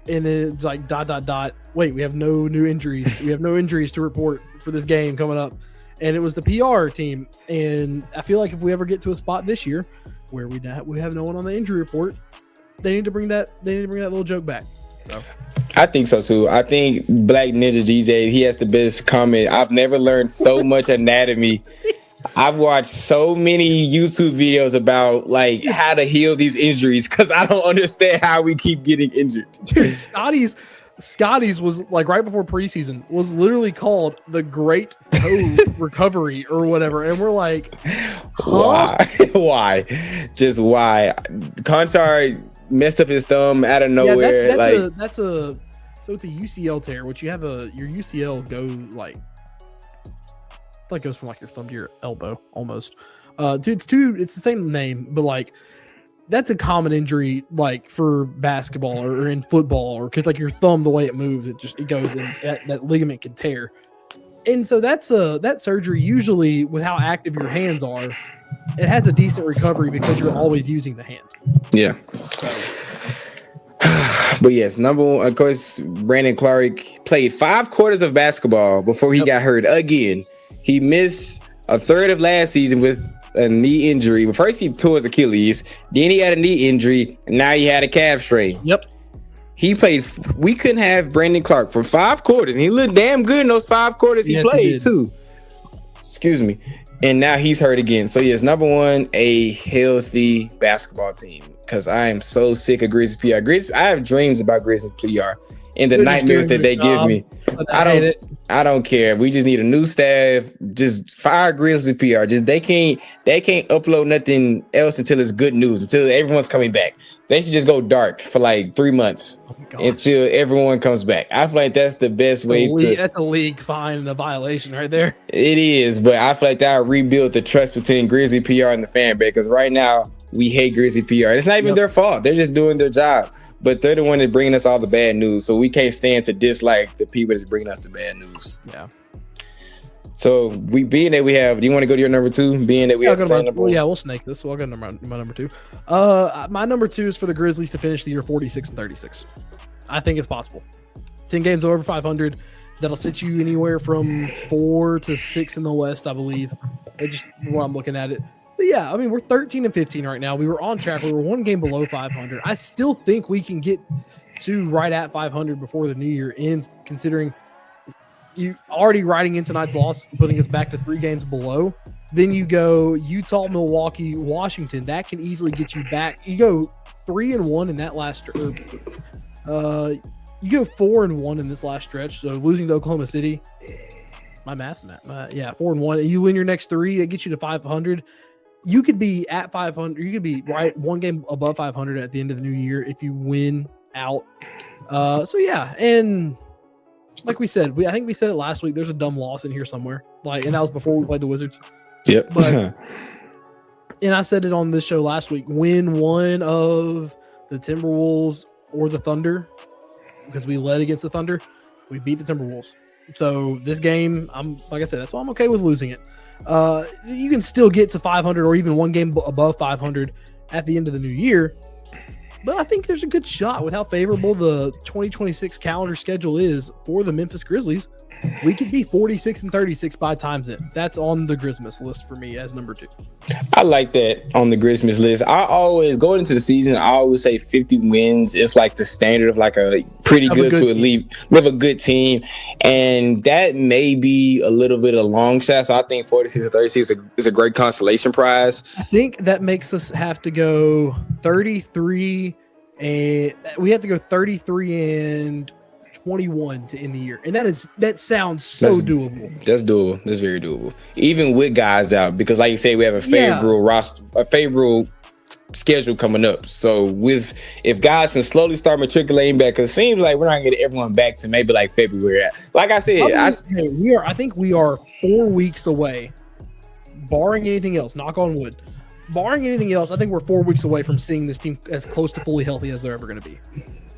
and then it's ... Wait, we have no new injuries. We have no injuries to report for this game coming up, and it was the PR team. And I feel like if we ever get to a spot this year where we have no one on the injury report, they need to bring that little joke back. So. I think so too. I think Black Ninja DJ, he has the best comment. I've never learned so much anatomy. I've watched so many YouTube videos about how to heal these injuries because I don't understand how we keep getting injured. Dude, Scotty's was right before preseason was literally called the Great Toe Recovery or whatever, and we're like, huh? Why? Just why? Conchar messed up his thumb out of nowhere. So it's a UCL tear, which you have your UCL goes from your thumb to your elbow almost. It's the same name, but that's a common injury, for basketball or in football, or because your thumb, the way it moves, it goes and that ligament can tear. And so that surgery, usually with how active your hands are, it has a decent recovery because you're always using the hand. Yeah. So. But yes, number one, of course, Brandon Clark played 5 quarters of basketball before he got hurt again. He missed a third of last season with a knee injury. But first he tore his Achilles, then he had a knee injury, and now he had a calf strain. Yep. He played. We couldn't have Brandon Clark for 5 quarters, and he looked damn good in those 5 quarters he played too. Excuse me. And now he's hurt again. So yes, number one, a healthy basketball team. Because I am so sick of Grizz PR. I have dreams about Grizz PR and the nightmares that they give me. I don't care. We just need a new staff. Just fire Grizzly PR. They can't upload nothing else until it's good news, until everyone's coming back. They should just go dark for 3 months until everyone comes back. I feel like that's the best way to. That's a league fine and a violation right there. It is, but I feel like that will rebuild the trust between Grizzly PR and the fan base, because right now we hate Grizzly PR. It's not even their fault. They're just doing their job. But they're the one that's bringing us all the bad news. So we can't stand to dislike the people that's bringing us the bad news. Yeah. So being that we have, do you want to go to your number 2? Being that we have the same number 1? Yeah, we'll snake this. So I'll go to my number 2. My number 2 is for the Grizzlies to finish the year 46-36. I think it's possible. 10 games over 500. That'll sit you anywhere from 4 to 6 in the West, I believe. It's just where I'm looking at it. But yeah, I mean, we're 13-15 right now. We were on track. We were 1 game below 500. I still think we can get to right at 500 before the new year ends, considering you already riding in tonight's loss, putting us back to 3 games below. Then you go Utah, Milwaukee, Washington. That can easily get you back. You go 3-1 in that last you go 4-1 in this last stretch. So losing to Oklahoma City, my math's not. 4-1. You win your next 3, that gets you to 500. You could be at 500. You could be right 1 game above 500 at the end of the new year if you win out. So yeah, and like we said, I think we said it last week. There's a dumb loss in here somewhere, and that was before we played the Wizards. Yep. But, and I said it on this show last week. Win one of the Timberwolves or the Thunder, because we led against the Thunder. We beat the Timberwolves. So this game, like I said, that's why I'm okay with losing it. You can still get to 500 or even 1 game above 500 at the end of the new year. But I think there's a good shot with how favorable the 2026 calendar schedule is for the Memphis Grizzlies We could be 46-36 by times it. That's on the Grizzmas list for me as number 2. I like that on the Grizzlies list. I always, going into the season, I always say 50 wins is like the standard of like a pretty good to elite, with a good team. And that may be a little bit of a long shot. So I think 46-36 is a great consolation prize. I think that makes us have to go 33, and we have to go 33 and 21 to end the year, and that sounds so doable. That's doable. That's very doable, even with guys out, because like you say, we have a favorable roster, a favorable schedule coming up. So if guys can slowly start matriculating back, because it seems like we're not gonna get everyone back to maybe like February. Like I said, I think we are 4 weeks away, barring anything else. Knock on wood. Barring anything else, I think we're 4 weeks away from seeing this team as close to fully healthy as they're ever going to be.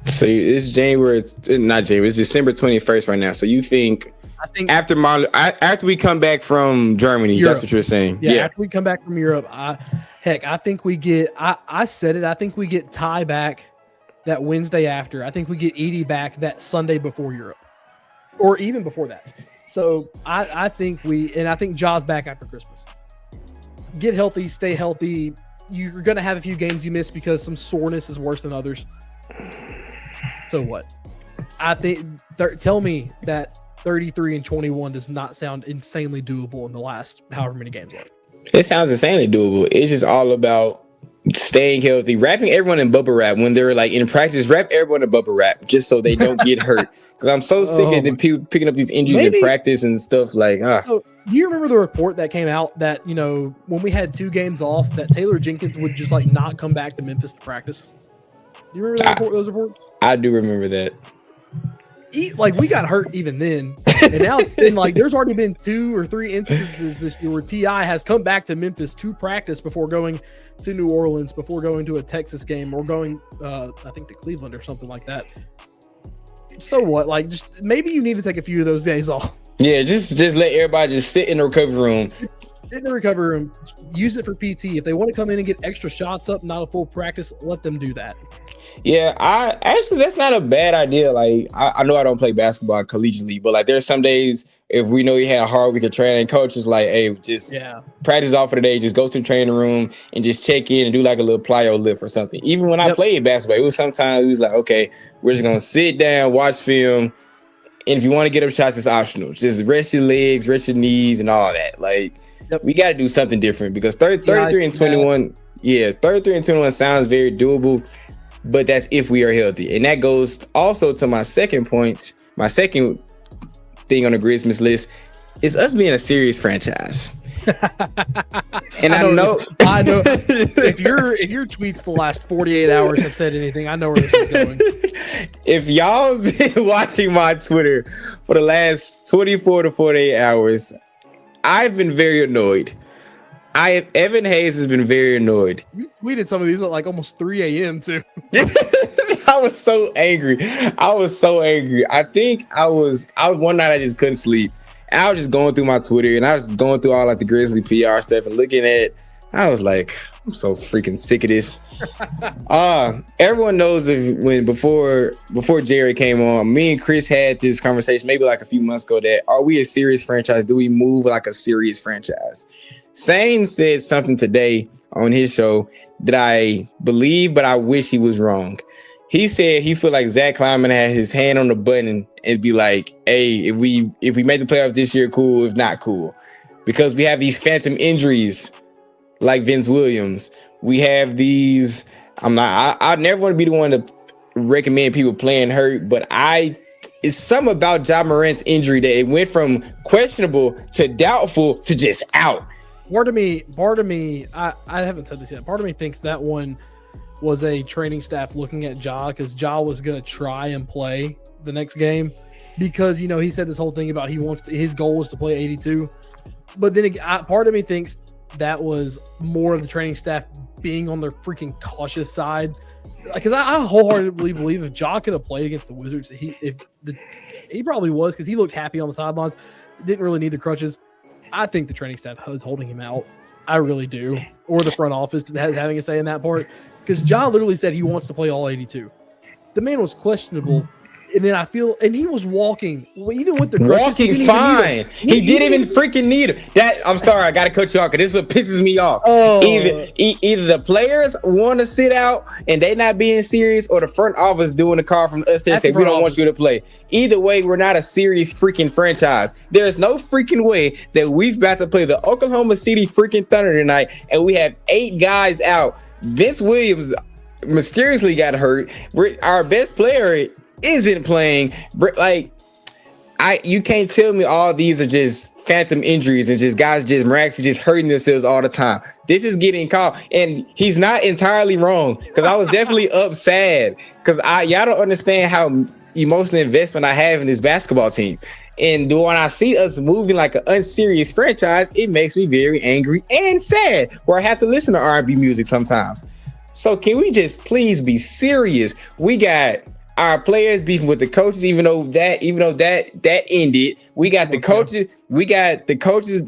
So it's not January. It's December 21st right now. So you think? I think after we come back from Germany, Europe. That's what you're saying. Yeah, after we come back from Europe, I think we get. I said it. I think we get Ty back that Wednesday after. I think we get Edie back that Sunday before Europe, or even before that. So I think Ja's back after Christmas. Get healthy, stay healthy. You're going to have a few games you miss because some soreness is worse than others. So what? I think tell me that 33 and 21 does not sound insanely doable in the last however many games left. It sounds insanely doable. It's just all about staying healthy, wrapping everyone in bubble wrap when they're like in practice. Wrap everyone in bubble wrap just so they don't get hurt. Because I'm so sick of the people picking up these injuries in practice and stuff like. So, do you remember the report that came out that when we had 2 games off, that Taylor Jenkins would just like not come back to Memphis to practice? Do you remember those reports? I do remember that. We got hurt even then, and now there's already been 2 or 3 instances this year where T.I. has come back to Memphis to practice before going to New Orleans, before going to a Texas game, or going I think to Cleveland or something like that. So what? Like, just maybe you need to take a few of those days off. Yeah, just let everybody just sit in the recovery room. Sit in the recovery room. Use it for PT. If they want to come in and get extra shots up, not a full practice, let them do that. Yeah, that's not a bad idea. Like, I know I don't play basketball collegiately, but like there's some days if we know you had a hard week of training, coach is like, hey, just practice off for the day, just go to the training room and just check in and do like a little plyo lift or something. Even when I played basketball, it was like, okay, we're just gonna sit down, watch film, and if you want to get up shots, it's optional. Just rest your legs, rest your knees, and all that. Like, we got to do something different because 33 and 21, 33 and 21 sounds very doable. But that's if we are healthy. And that goes also to my second point. My second thing on the Grizzmas list is us being a serious franchise. And I know if your tweets the last 48 hours have said anything, I know where this is going. If y'all's been watching my Twitter for the last 24 to 48 hours, I've been very annoyed. Evan Hayes has been very annoyed. You tweeted some of these at like almost 3 a.m. too. I was so angry. I think I was one night I just couldn't sleep. And I was just going through my Twitter and I was just going through all like the Grizzly PR stuff and looking at. I was like, I'm so freaking sick of this. Everyone knows before Jerry came on, me and Chris had this conversation maybe like a few months ago that are we a serious franchise? Do we move like a serious franchise? Sane said something today on his show that I believe, but I wish he was wrong. He said he feel like Zach Kleiman had his hand on the button and be like, hey, if we make the playoffs this year, cool. If not, cool. Because we have these phantom injuries like Vince Williams. We have these, I never want to be the one to recommend people playing hurt, but it's something about Ja Morant's injury that it went from questionable to doubtful to just out. Part of me, I haven't said this yet. Part of me thinks that one was a training staff looking at Ja because Ja was going to try and play the next game because, he said this whole thing about his goal was to play 82. But then part of me thinks that was more of the training staff being on their freaking cautious side. Because I wholeheartedly believe if Ja could have played against the Wizards, he probably was because he looked happy on the sidelines, didn't really need the crutches. I think the training staff is holding him out. I really do. Or the front office is having a say in that part. Because Ja literally said he wants to play all 82. The man was questionable And then I feel, and he was walking, even with the crutches, walking fine. He didn't even freaking need it. That I'm sorry, I gotta cut you off because this is what pisses me off. Oh. Either the players want to sit out and they not being serious, or the front office doing the call from us to say we don't want you to play. Either way, we're not a serious freaking franchise. There's no freaking way that we've about to play the Oklahoma City freaking Thunder tonight, and we have 8 guys out. Vince Williams mysteriously got hurt. Our best player isn't playing. Like, you can't tell me all these are just phantom injuries and just guys just miraculously just hurting themselves all the time. This is getting called, and he's not entirely wrong, because I was definitely upset because y'all don't understand how emotional investment I have in this basketball team. And when I see us moving like an unserious franchise, it makes me very angry and sad, where I have to listen to R&B music sometimes. So can we just please be serious? We got our players beefing with the coaches, even though that ended. We got the coaches. We got the coaches.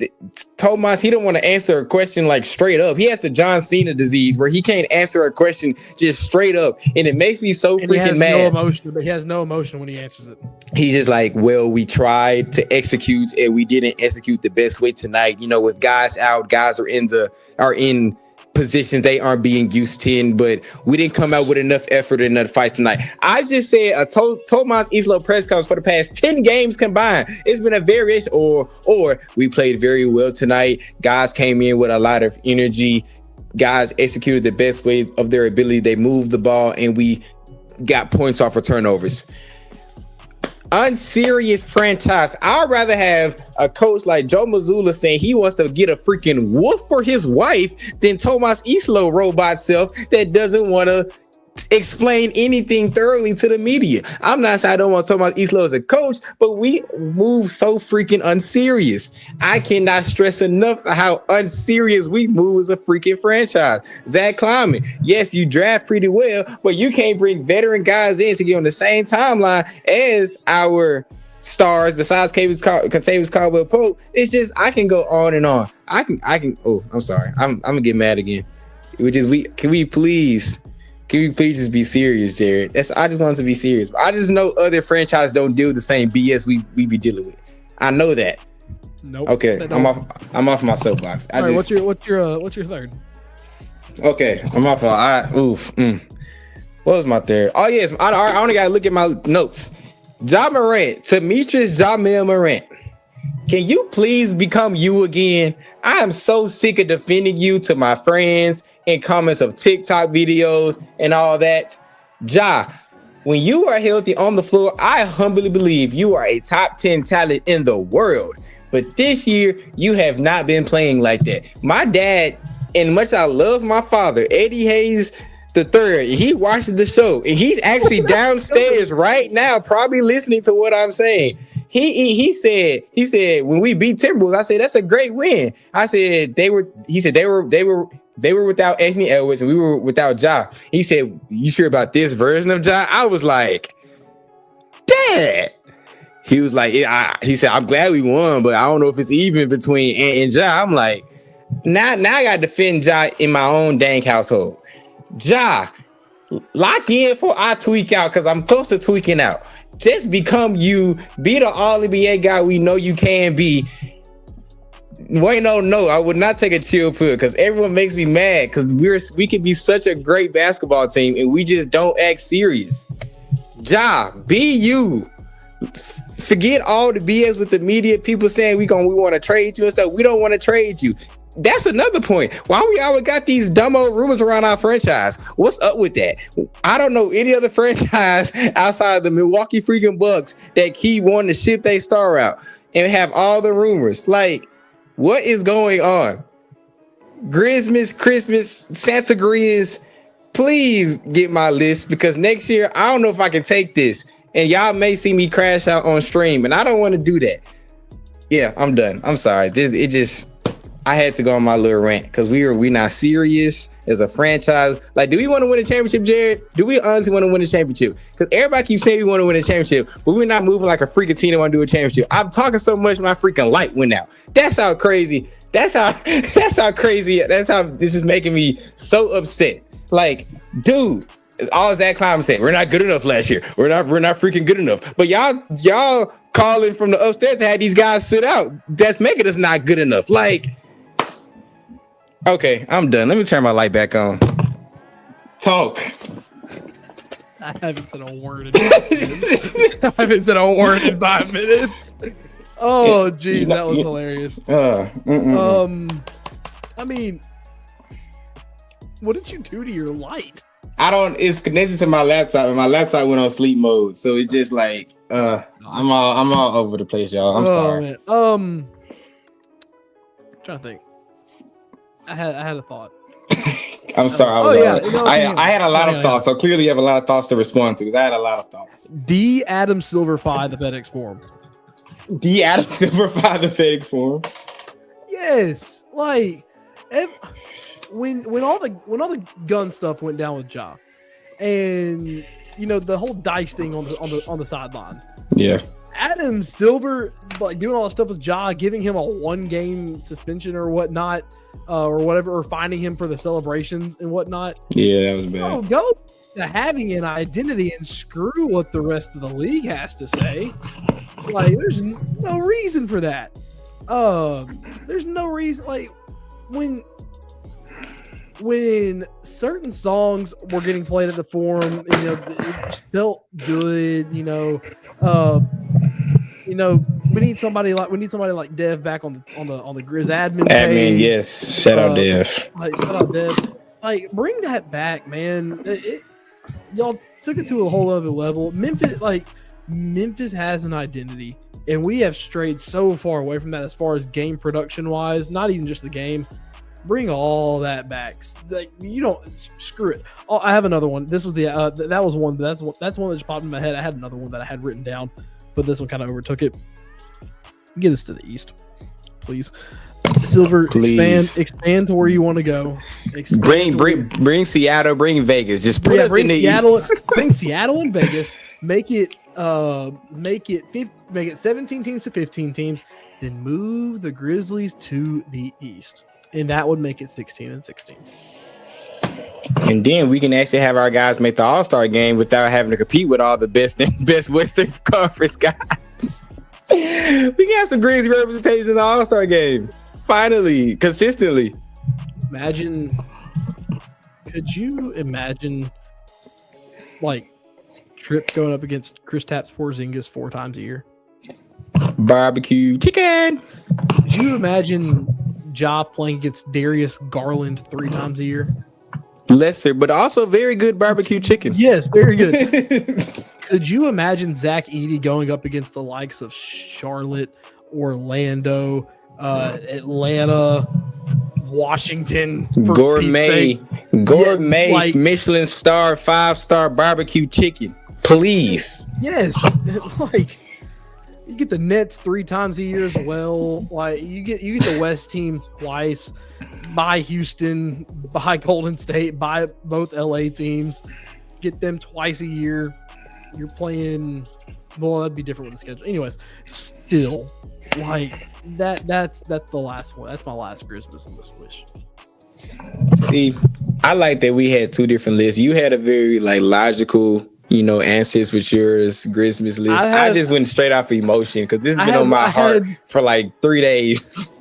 Tomas, he don't want to answer a question like straight up. He has the John Cena disease where he can't answer a question just straight up, and it makes me so freaking mad. No emotion, but he has no emotion when he answers it. He's just like, well, we tried to execute and we didn't execute the best way tonight. You know, with guys out, guys are in positions they aren't being used in, but we didn't come out with enough effort in that fight tonight. I just said a Tomas Islo press conference for the past 10 games combined. It's been a variation, or we played very well tonight. Guys came in with a lot of energy. Guys executed the best way of their ability. They moved the ball and we got points off of turnovers. Unserious franchise. I'd rather have a coach like Joe Mazzulla saying he wants to get a freaking wolf for his wife than Tomas Islo robot self that doesn't want to explain anything thoroughly to the media. I'm not saying I don't want Tomas Islo as a coach, but we move so freaking unserious. I cannot stress enough how unserious we move as a freaking franchise. Zach Kleiman, yes, you draft pretty well, but you can't bring veteran guys in to get on the same timeline as our stars besides Kentavious Caldwell-Pope. It's just, I can go on and on. I can. Oh, I'm sorry. I'm gonna get mad again. Can we please just be serious, Jared? I just want to be serious. I just know other franchises don't deal with the same BS we be dealing with. I know that. Nope. Okay, I'm off my soapbox. All right, what's your third? Okay, I'm off. What was my third? Oh yes, I only gotta look at my notes. Ja Morant, Demetrius Jamel Morant. Can you please become you again? I am so sick of defending you to my friends in comments of TikTok videos and all that. Ja, when you are healthy on the floor, I humbly believe you are a top 10 talent in the world. But this year, you have not been playing like that. My dad, and much I love my father, Eddie Hayes III, he watches the show, and he's actually downstairs right now, probably listening to what I'm saying. He said when we beat Timberwolves, I said that's a great win. I said they were without Anthony Edwards and we were without Ja. He said, you sure about this version of Ja? I was like, Dad. He was like, he said, I'm glad we won, but I don't know if it's even between Ant and Ja. I'm like, now I gotta defend Ja in my own dang household. Ja, lock in for I tweak out, because I'm close to tweaking out. Just become you. Be the All-NBA guy we know you can be. Wait, no, I would not take a chill pill, because everyone makes me mad, because we can be such a great basketball team and we just don't act serious. Ja, be you. Forget all the BS with the media. People saying we want to trade you and stuff. We don't want to trade you. That's another point. Why we always got these dumb old rumors around our franchise? What's up with that? I don't know any other franchise outside of the Milwaukee freaking Bucks that keep wanting to ship their star out and have all the rumors. Like, what is going on? Grizzmas, Christmas, Santa Grizz, please get my list, because next year I don't know if I can take this, and y'all may see me crash out on stream, and I don't want to do that. Yeah, I'm done. I'm sorry. I had to go on my little rant, because we not serious as a franchise. Like, do we want to win a championship, Jared? Do we honestly want to win a championship? Because everybody keeps saying we want to win a championship, but we're not moving like a freaking team that want to do a championship. I'm talking so much, my freaking light went out. That's how crazy. That's how crazy. That's how this is making me so upset. Like, dude, all Zach Kleiman said, we're not good enough last year. We're not freaking good enough. But y'all calling from the upstairs to have these guys sit out. That's making us not good enough. Like, okay, I'm done. Let me turn my light back on. Talk. I haven't said a word in 5 minutes. I haven't said a word in 5 minutes. Oh, geez, that was hilarious. I mean, what did you do to your light? It's connected to my laptop, and my laptop went on sleep mode. So it's just like, I'm all over the place, y'all. I'm sorry. Man. Trying to think. I had a thought. I'm sorry. I had a lot of thoughts. So clearly, you have a lot of thoughts to respond to. I had a lot of thoughts. D. Adam Silverfy, the FedEx Forum. D. Adam Silverfy, the FedEx Forum. Yes, like when all the gun stuff went down with Ja, and you know the whole dice thing on the sideline. Yeah. Adam Silver, like doing all that stuff with Ja, giving him a 1-game suspension or whatnot, or whatever, or finding him for the celebrations and whatnot. Yeah, that was bad. Oh, go to having an identity and screw what the rest of the league has to say. Like, there's no reason for that. There's no reason. Like, when certain songs were getting played at the Forum, you know, it felt good. You know, we need somebody like Dev back on the Grizz admin page. Yes, shout out Dev. Like, shout out Dev. Like, bring that back, man. Y'all took it to a whole other level. Memphis has an identity, and we have strayed so far away from that as far as game production wise. Not even just the game. Bring all that back. Like, you don't screw it. Oh, I have another one. This was that was one. But that's one that just popped in my head. I had another one that I had written down, but this one kind of overtook it. Get us to the East, please. Silver, please. Expand to where you want to go. Bring Seattle, bring Vegas. Just put us in the East. Bring Seattle and Vegas. Make it 17 teams to 15 teams. Then move the Grizzlies to the East, and that would make it 16 and 16. And then we can actually have our guys make the All-Star game without having to compete with all the best Western Conference guys. We can have some Grizz representation in the All-Star game. Finally, consistently. Could you imagine, like, Tripp going up against Kristaps Porzingis 4 times a year? Barbecue chicken. Could you imagine Ja playing against Darius Garland 3 times a year? Lesser, but also very good barbecue chicken. Yes, very good. Could you imagine Zach Edey going up against the likes of Charlotte, Orlando, Atlanta, Washington, gourmet, like, Michelin star, 5-star barbecue chicken, please? Yes, like, you get the Nets 3 times a year as well. Like, you get the West teams twice. By Houston, by Golden State, by both LA teams. Get them twice a year. You're playing. Well, that'd be different with the schedule. Anyways, still, like, that's the last one. That's my last Christmas in this wish. See, I like that we had 2 different lists. You had a very, like, logical, you know, answers with yours Christmas list. I just went straight off of emotion because this has been on my heart for like 3 days.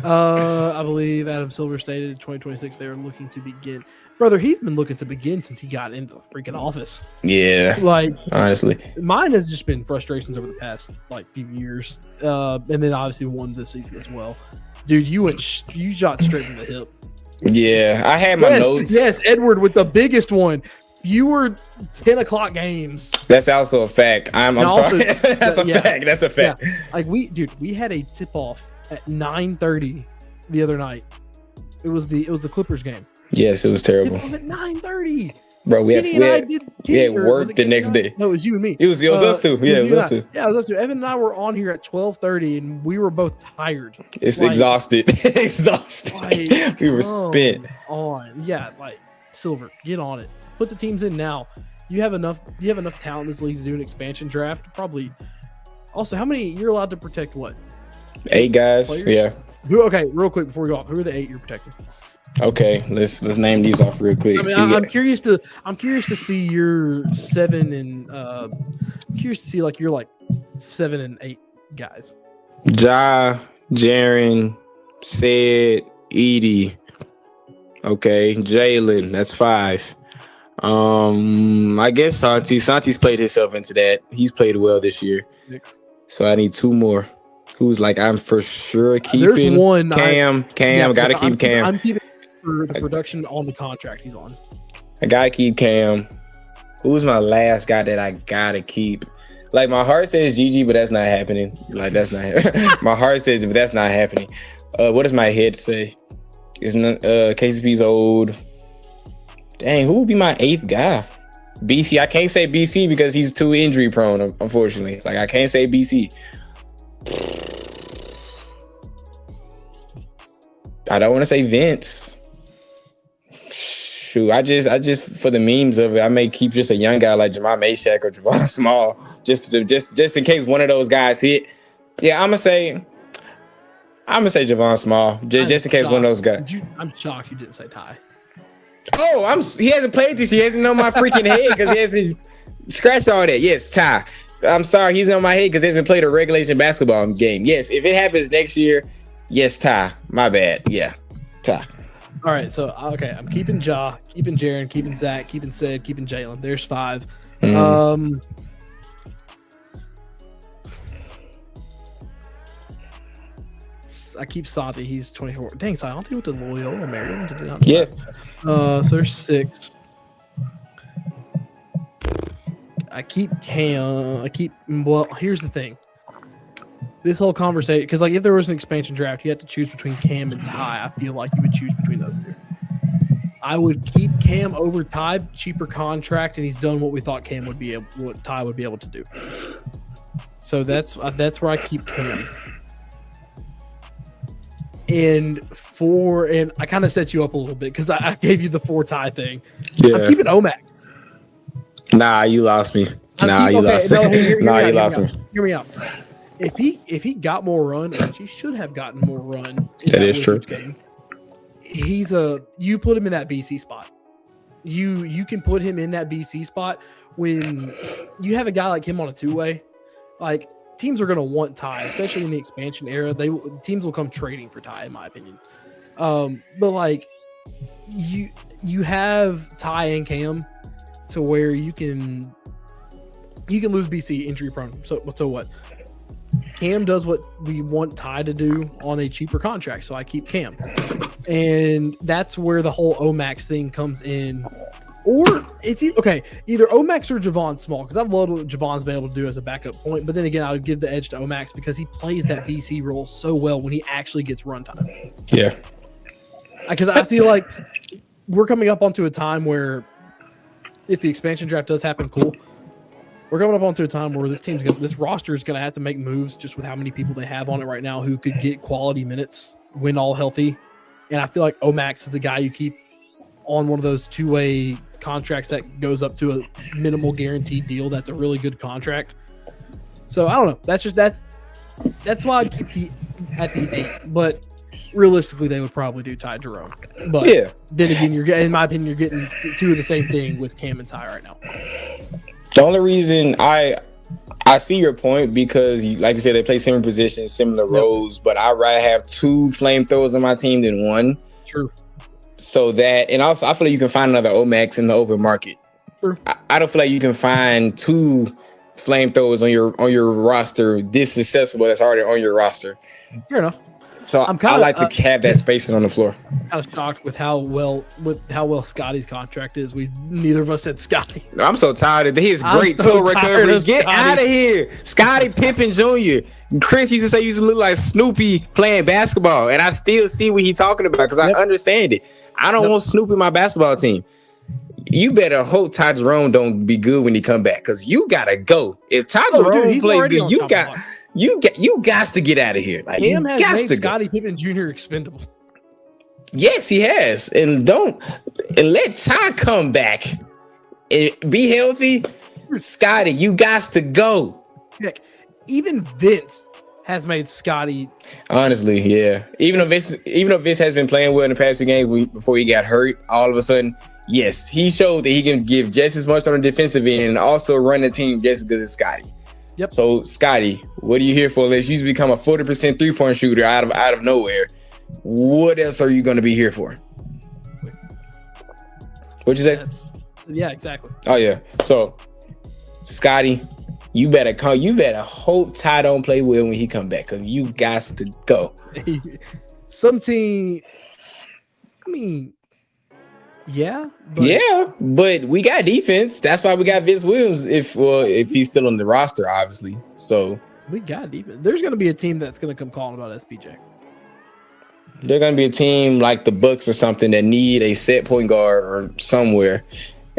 I believe Adam Silver stated in 2026 they are looking to begin. Brother, he's been looking to begin since he got into the freaking office. Yeah, like, honestly, mine has just been frustrations over the past like few years, and then obviously one this season as well. Dude, you shot straight from the hip. Yeah, I had my notes. Yes, Edward with the biggest one. Fewer 10 o'clock games. That's also a fact. I'm sorry. That's a fact. That's a fact. Yeah. Like, we had a tip off at 9:30 the other night. It was the Clippers game. Yes, it was terrible. At 9:30. Bro, we had work the next day. No, it was you and me. It was us too. Yeah, it was us too. Yeah, it was us too. Evan and I were on here at 12:30, and we were both tired. It's exhausted. Like, we were spent. Yeah, like, Silver, get on it. Put the teams in now. You have enough talent in this league to do an expansion draft. Probably. Also, how many you're allowed to protect? What? 8 guys. Players? Yeah. Okay, real quick before we go off, who are the 8 you're protecting? Okay, let's name these off real quick. I mean, So you I'm got curious to see your 7 and I'm curious to see like your 7 and 8 guys. Ja, Jaren, Sid, Edie. Okay, Jalen, that's 5. I guess Santi's played himself into that. He's played well this year. 6. So I need 2 more. Who's I'm for sure keeping There's one. Cam. Gotta keep Cam. I'm keeping for the production on the contract he's on. I gotta keep Cam. Who's my last guy that I gotta keep? My heart says Gigi, but that's not happening. That's not my heart says, but that's not happening. What does my head say? Is not KCP's old. Dang, who would be my 8th guy? BC. I can't say BC because he's too injury prone, unfortunately. I can't say BC. I don't want to say Vince. Shoot, I just for the memes of it, I may keep just a young guy like Jamal Meshack or Javon Small, just in case one of those guys hit. Yeah, I'm gonna say Javon Small, just in case one of those guys. I'm shocked you didn't say Ty. Oh, he hasn't played this year. He hasn't on my freaking head because he hasn't scratched all that. Yes, Ty. I'm sorry, he's on my head because he hasn't played a regulation basketball game. Yes, if it happens next year, yes, Ty. My bad. Yeah, Ty. All right, so okay, I'm keeping Ja, keeping Jaren, keeping Zach, keeping Sid, keeping Jalen. There's 5. I keep Santi. He's 24. Dang, Santi went to Loyola Maryland. Did not know Yeah. that. So there's 6. I keep Cam. Well, here's the thing. This whole conversation, because if there was an expansion draft, you had to choose between Cam and Ty. I feel like you would choose between those 2. I would keep Cam over Ty, cheaper contract, and he's done what we thought what Ty would be able to do. So that's where I keep Cam. And I kind of set you up a little bit because I gave you the 4 Ty thing. Yeah. I'm keeping Omax. Nah, you lost me. You lost me. Hear me out. If he got more run, which he should have gotten more run. That is true. Game, you put him in that BC spot. You can put him in that BC spot when you have a guy like him on a 2-way. Teams are going to want Ty, especially in the expansion era. Teams will come trading for Ty, in my opinion. But you have Ty and Cam to where you can lose BC injury prone. So what? Cam does what we want Ty to do on a cheaper contract, so I keep Cam. And that's where the whole Omax thing comes in. Or it's either Omax or Javon Small, because I've loved what Javon's been able to do as a backup point. But then again, I would give the edge to Omax because he plays that VC role so well when he actually gets runtime. Yeah. Because I feel like we're coming up onto a time where if the expansion draft does happen, cool. We're coming up onto a time where this roster is going to have to make moves just with how many people they have on it right now who could get quality minutes when all healthy. And I feel like Omax is a guy you keep on one of those 2-way contracts that goes up to a minimal guaranteed deal. That's a really good contract. So I don't know. That's why I'd keep at the 8. But realistically, they would probably do Ty Jerome. But yeah. Then again, in my opinion, you're getting 2 of the same thing with Cam and Ty right now. The only reason I see your point because, like you said, they play similar positions, similar roles, but I'd rather have 2 flamethrowers on my team than 1. True. So that, and also I feel like you can find another Omax in the open market. True. I don't feel like you can find 2 flamethrowers on your roster this accessible that's already on your roster. Fair enough. So I like to have that spacing on the floor. I'm kind of shocked with how well Scotty's contract is. Neither of us said Scotty. I'm so tired of his great toe recovery. Get out of here, Scotty Pippen Jr. Chris used to say he used to look like Snoopy playing basketball, and I still see what he's talking about because I understand it. I don't want Snoopy in my basketball team. You better hope Ty Jerome don't be good when he come back because you gotta go. If Ty Jerome plays good, you got to get out of here. Like, Cam has made Scottie Pippen Jr. expendable. Yes, he has, and let Ty come back and be healthy. Scotty, you got to go. Heck, even Vince has made Scotty. Honestly, yeah. Even though Vince has been playing well in the past few games before he got hurt, all of a sudden, yes, he showed that he can give just as much on the defensive end and also run the team just as good as Scotty. Yep. So, Scotty, what are you here for? Unless you become a 40% three-point shooter out of nowhere, what else are you going to be here for? What'd you say? Yeah, exactly. Oh yeah. So, Scotty, you better come. You better hope Ty don't play well when he come back, because you got to go. Some team. I mean, yeah. But we got defense. That's why we got Vince Williams. If he's still on the roster, obviously. So we got defense. There's going to be a team that's going to come calling about SPJ. They're going to be a team like the Bucks or something that need a set point guard or somewhere,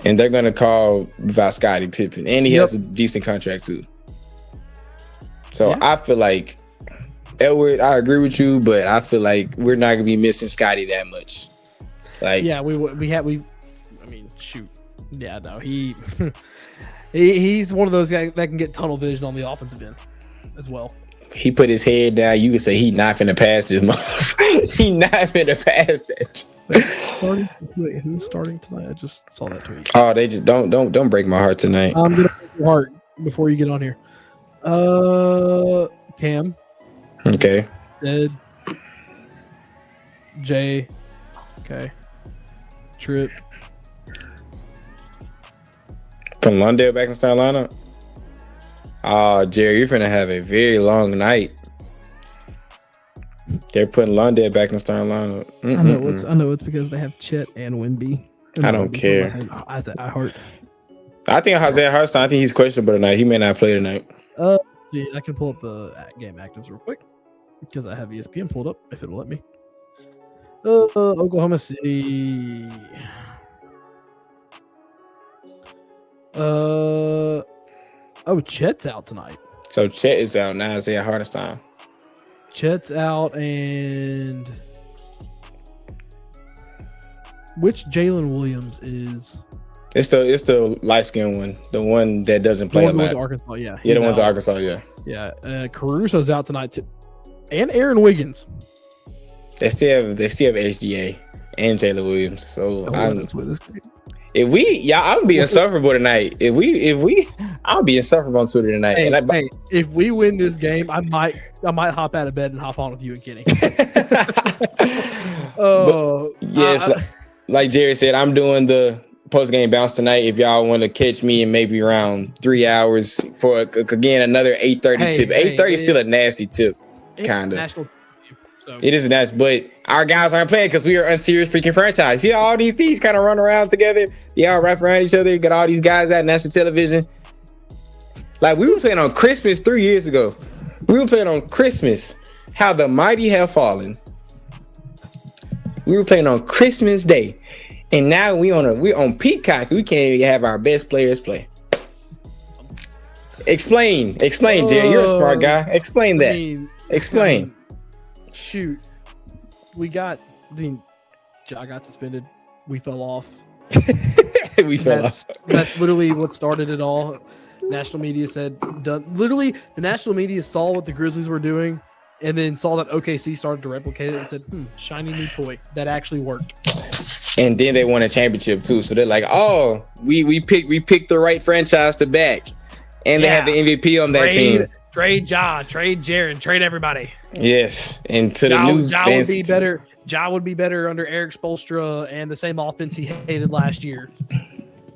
and they're going to call without Scottie Pippen, and he has a decent contract too. So I feel like, Edward, I agree with you, but I feel like we're not going to be missing Scottie that much. Like, yeah, I mean, shoot, yeah, no, he's one of those guys that can get tunnel vision on the offensive end as well. He put his head down. You could say he not finna pass this month. He not finna pass that. Wait, who's starting tonight? I just saw that tweet. Oh, they just don't break my heart tonight. I'm gonna break your heart before you get on here. Cam. Okay. Ed. Jay. Okay. Trip. From Lundale back in South Carolina. Oh, Jerry, you're finna have a very long night. They're putting Lundale back in the starting lineup. I know it's because they have Chet and Wemby. I don't care. I said I heart. I think Isaiah Hartstein, I think he's questionable tonight. He may not play tonight. See, I can pull up the game actives real quick because I have ESPN pulled up if it'll let me. Oklahoma City. Chet's out tonight. So Chet is out now. Isaiah Hartstein. Chet's out, and which Jalen Williams is? It's the light skinned one, the one that doesn't play a lot. Arkansas, yeah. Yeah, the one's Arkansas, yeah. Yeah, Caruso's out tonight too, and Aaron Wiggins. They still have SGA and Jalen Williams. So I'm being insufferable tonight. I'll be insufferable on Twitter tonight. Hey, if we win this game, I might hop out of bed and hop on with you and Kenny. Like Jerry said, I'm doing the post-game bounce tonight. If y'all want to catch me in maybe around 3 hours for again another 8:30 tip. 8:30 is still a nasty tip, kind of. So. It is nice, but our guys aren't playing because we are unserious freaking franchise. See all these things kind of run around together. They all wrap around each other. Got all these guys at national television. Like, we were playing on Christmas 3 years ago. We were playing on Christmas. How the mighty have fallen. We were playing on Christmas Day, and now we're on Peacock. We can't even have our best players play. Explain, Jay. You're a smart guy. Explain that. Explain. Shoot, I got suspended. We fell off. That's literally what started it all. National media said, done. Literally, the national media saw what the Grizzlies were doing and then saw that OKC started to replicate it and said, shiny new toy. That actually worked. And then they won a championship too. So they're like, oh, we picked the right franchise to back. And they have the MVP on that team. Trade Ja, trade Jaren, trade everybody. Yes, and to the new Ja would be better. Ja would be better under Eric Spoelstra and the same offense he hated last year.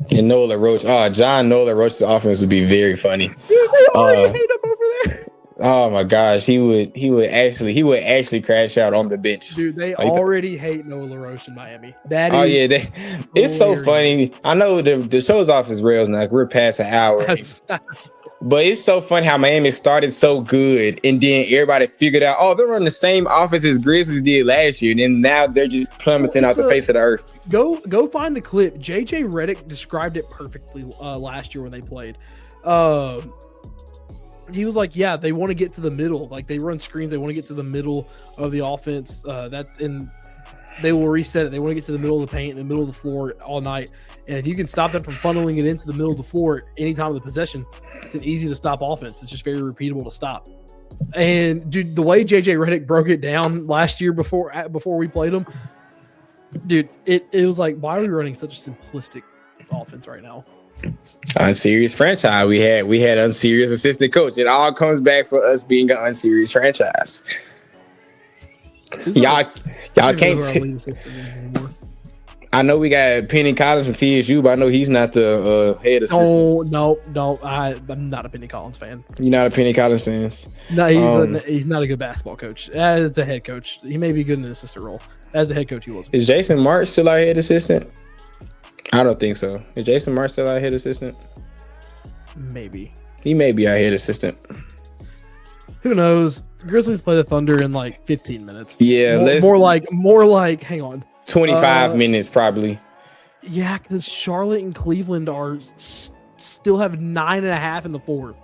And Nola Roach. Oh, Nola Roach's offense would be very funny. Dude, they already hate him over there. Oh my gosh, he would actually crash out on the bench. Dude, they already hate Nola Roach in Miami. It's so funny. I know the show's off his rails now. We're past an hour. But it's so funny how Miami started so good, and then everybody figured out, oh, they're running the same offense as Grizzlies did last year, and then now they're just plummeting out the face of the earth. Go find the clip. JJ Redick described it perfectly last year when they played. He was like, yeah, they want to get to the middle. Like, they run screens. They want to get to the middle of the offense. They will reset it. They want to get to the middle of the paint, in the middle of the floor all night. And if you can stop them from funneling it into the middle of the floor any time of the possession, it's an easy to stop offense. It's just very repeatable to stop. And dude, the way JJ Redick broke it down last year before we played him, dude, it was like, why are we running such a simplistic offense right now? Unserious franchise. We had unserious assistant coach. It all comes back for us being an unserious franchise. Y'all can't. I know we got Penny Collins from TSU, but I know he's not the head assistant. Oh no, I'm not a Penny Collins fan. You're not a Penny Collins fan? No, he's not a good basketball coach. As a head coach, he may be good in an assistant role. As a head coach, he was. Is Jason March still our head assistant? I don't think so. Is Jason March still our head assistant? Maybe. He may be our head assistant. Who knows? Grizzlies play the Thunder in like 15 minutes. Yeah, more like. Hang on. 25 minutes probably. Yeah, because Charlotte and Cleveland are still have 9.5 in the fourth.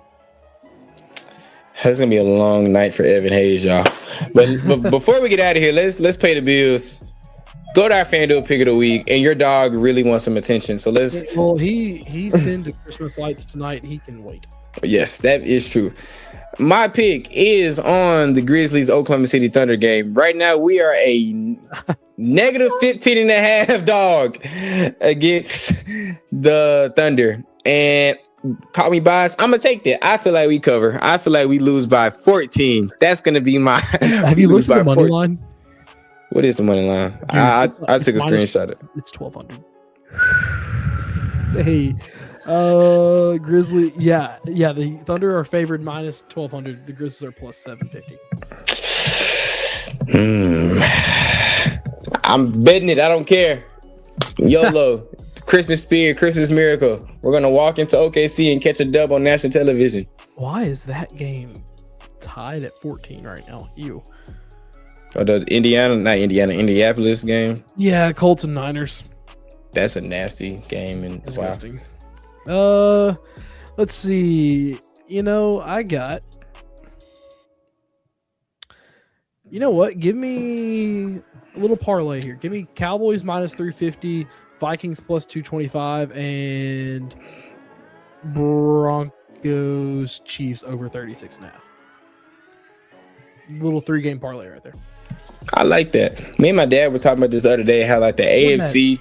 It's gonna be a long night for Evan Hayes, y'all. But before we get out of here, let's pay the bills. Go to our FanDuel pick of the week, and your dog really wants some attention. So let's. Well, he's been to Christmas lights tonight. He can wait. Yes, that is true. My pick is on the Grizzlies Oklahoma City Thunder game. Right now, we are a negative 15.5 dog against the Thunder. And call me biased, I'm going to take that. I feel like we cover. I feel like we lose by 14. That's going to be my... Have you looked at the money line? What is the money line? I took a screenshot of it. It's 1,200. Hey... Grizzly, yeah. The Thunder are favored minus 1,200. The Grizzlies are plus 750. I'm betting it. I don't care. YOLO, Christmas spirit, Christmas miracle. We're gonna walk into OKC and catch a dub on national television. Why is that game tied at 14 right now? You. Oh, the Indianapolis game. Yeah, Colts and Niners. That's a nasty game and disgusting. Wow. Let's see. You know what? Give me a little parlay here. Give me Cowboys minus 350, Vikings plus 225, and Broncos Chiefs over 36.5. Little 3-game parlay right there. I like that. Me and my dad were talking about this the other day, how like the AFC.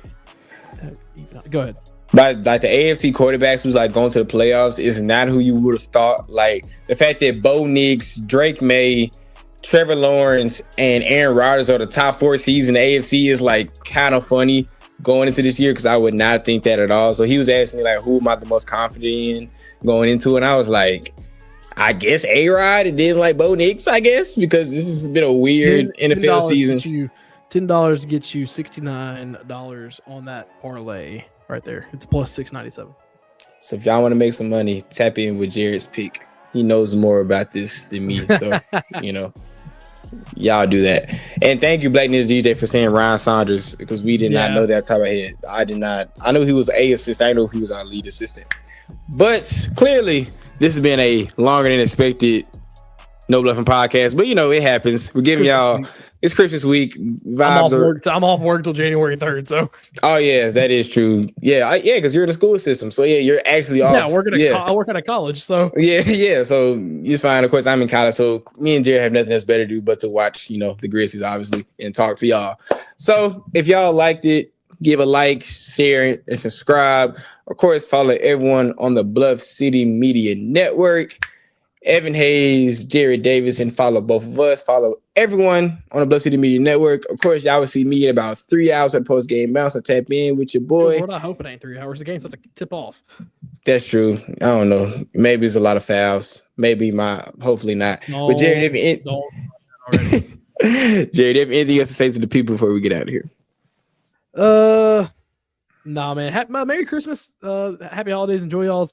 Go ahead. But like the AFC quarterbacks who's like going to the playoffs is not who you would have thought. Like the fact that Bo Nix, Drake May, Trevor Lawrence, and Aaron Rodgers are the top 4 seeds in the AFC is like kind of funny going into this year because I would not think that at all. So he was asking me like, who am I the most confident in going into it? And I was like, I guess A-Rod, and then like Bo Nix, I guess, because this has been a weird NFL season. $10 gets you $69 on that parlay. Right there. It's plus 697. So if y'all want to make some money, tap in with Jared's pick. He knows more about this than me. So, y'all do that. And thank you, Black Ninja DJ, for saying Ryan Saunders, because we did not know that top of head. I did not. I knew he was a assistant. I didn't know he was our lead assistant. But clearly, this has been a longer than expected No Bluffin podcast. But, it happens. We're giving y'all... It's Christmas week. I'm off work till January 3rd. So. Oh yeah, that is true. Yeah, because you're in the school system. So yeah, you're actually off. Yeah, I work at a college. So yeah. So you're fine. Of course, I'm in college. So me and Jared have nothing else better to do but to watch, the Grizzlies, obviously, and talk to y'all. So if y'all liked it, give a like, share, and subscribe. Of course, follow everyone on the Bluff City Media Network. Evan Hayes, Jared Davidson, follow both of us. Follow everyone on the Bluff City Media Network. Of course, y'all will see me in about 3 hours at post-game bounce. So tap in with your boy. Lord, I hope it ain't 3 hours. The game's about to tip off. That's true. I don't know. Maybe it's a lot of fouls. Hopefully not. No, but Jared, Jared, if anything else to say to the people before we get out of here? Nah, man. Merry Christmas. Happy holidays. Enjoy y'all's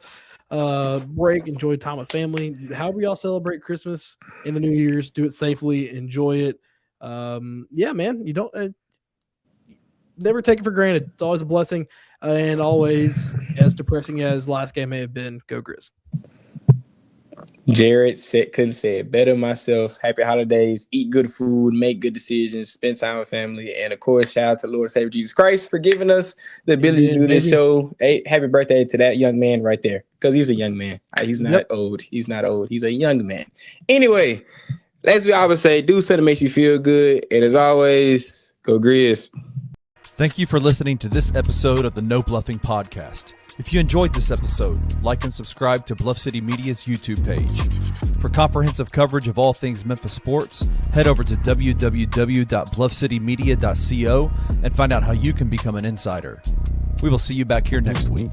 break. Enjoy time with family. However y'all celebrate Christmas and the New Year's, do it safely. Enjoy it. Yeah, man. You don't never take it for granted. It's always a blessing, and always, as depressing as last game may have been, go Grizz. Jared couldn't say it better myself. Happy holidays, eat good food, make good decisions, spend time with family, and of course, shout out to Lord and Savior Jesus Christ for giving us the ability to do this show. Hey, happy birthday to that young man right there, because he's a young man. He's not old. He's not old. He's a young man. Anyway, as we always say, do something that makes you feel good, and as always, go Grizz. Thank you for listening to this episode of the No Bluffing Podcast. If you enjoyed this episode, like and subscribe to Bluff City Media's YouTube page. For comprehensive coverage of all things Memphis sports, head over to www.bluffcitymedia.co and find out how you can become an insider. We will see you back here next week.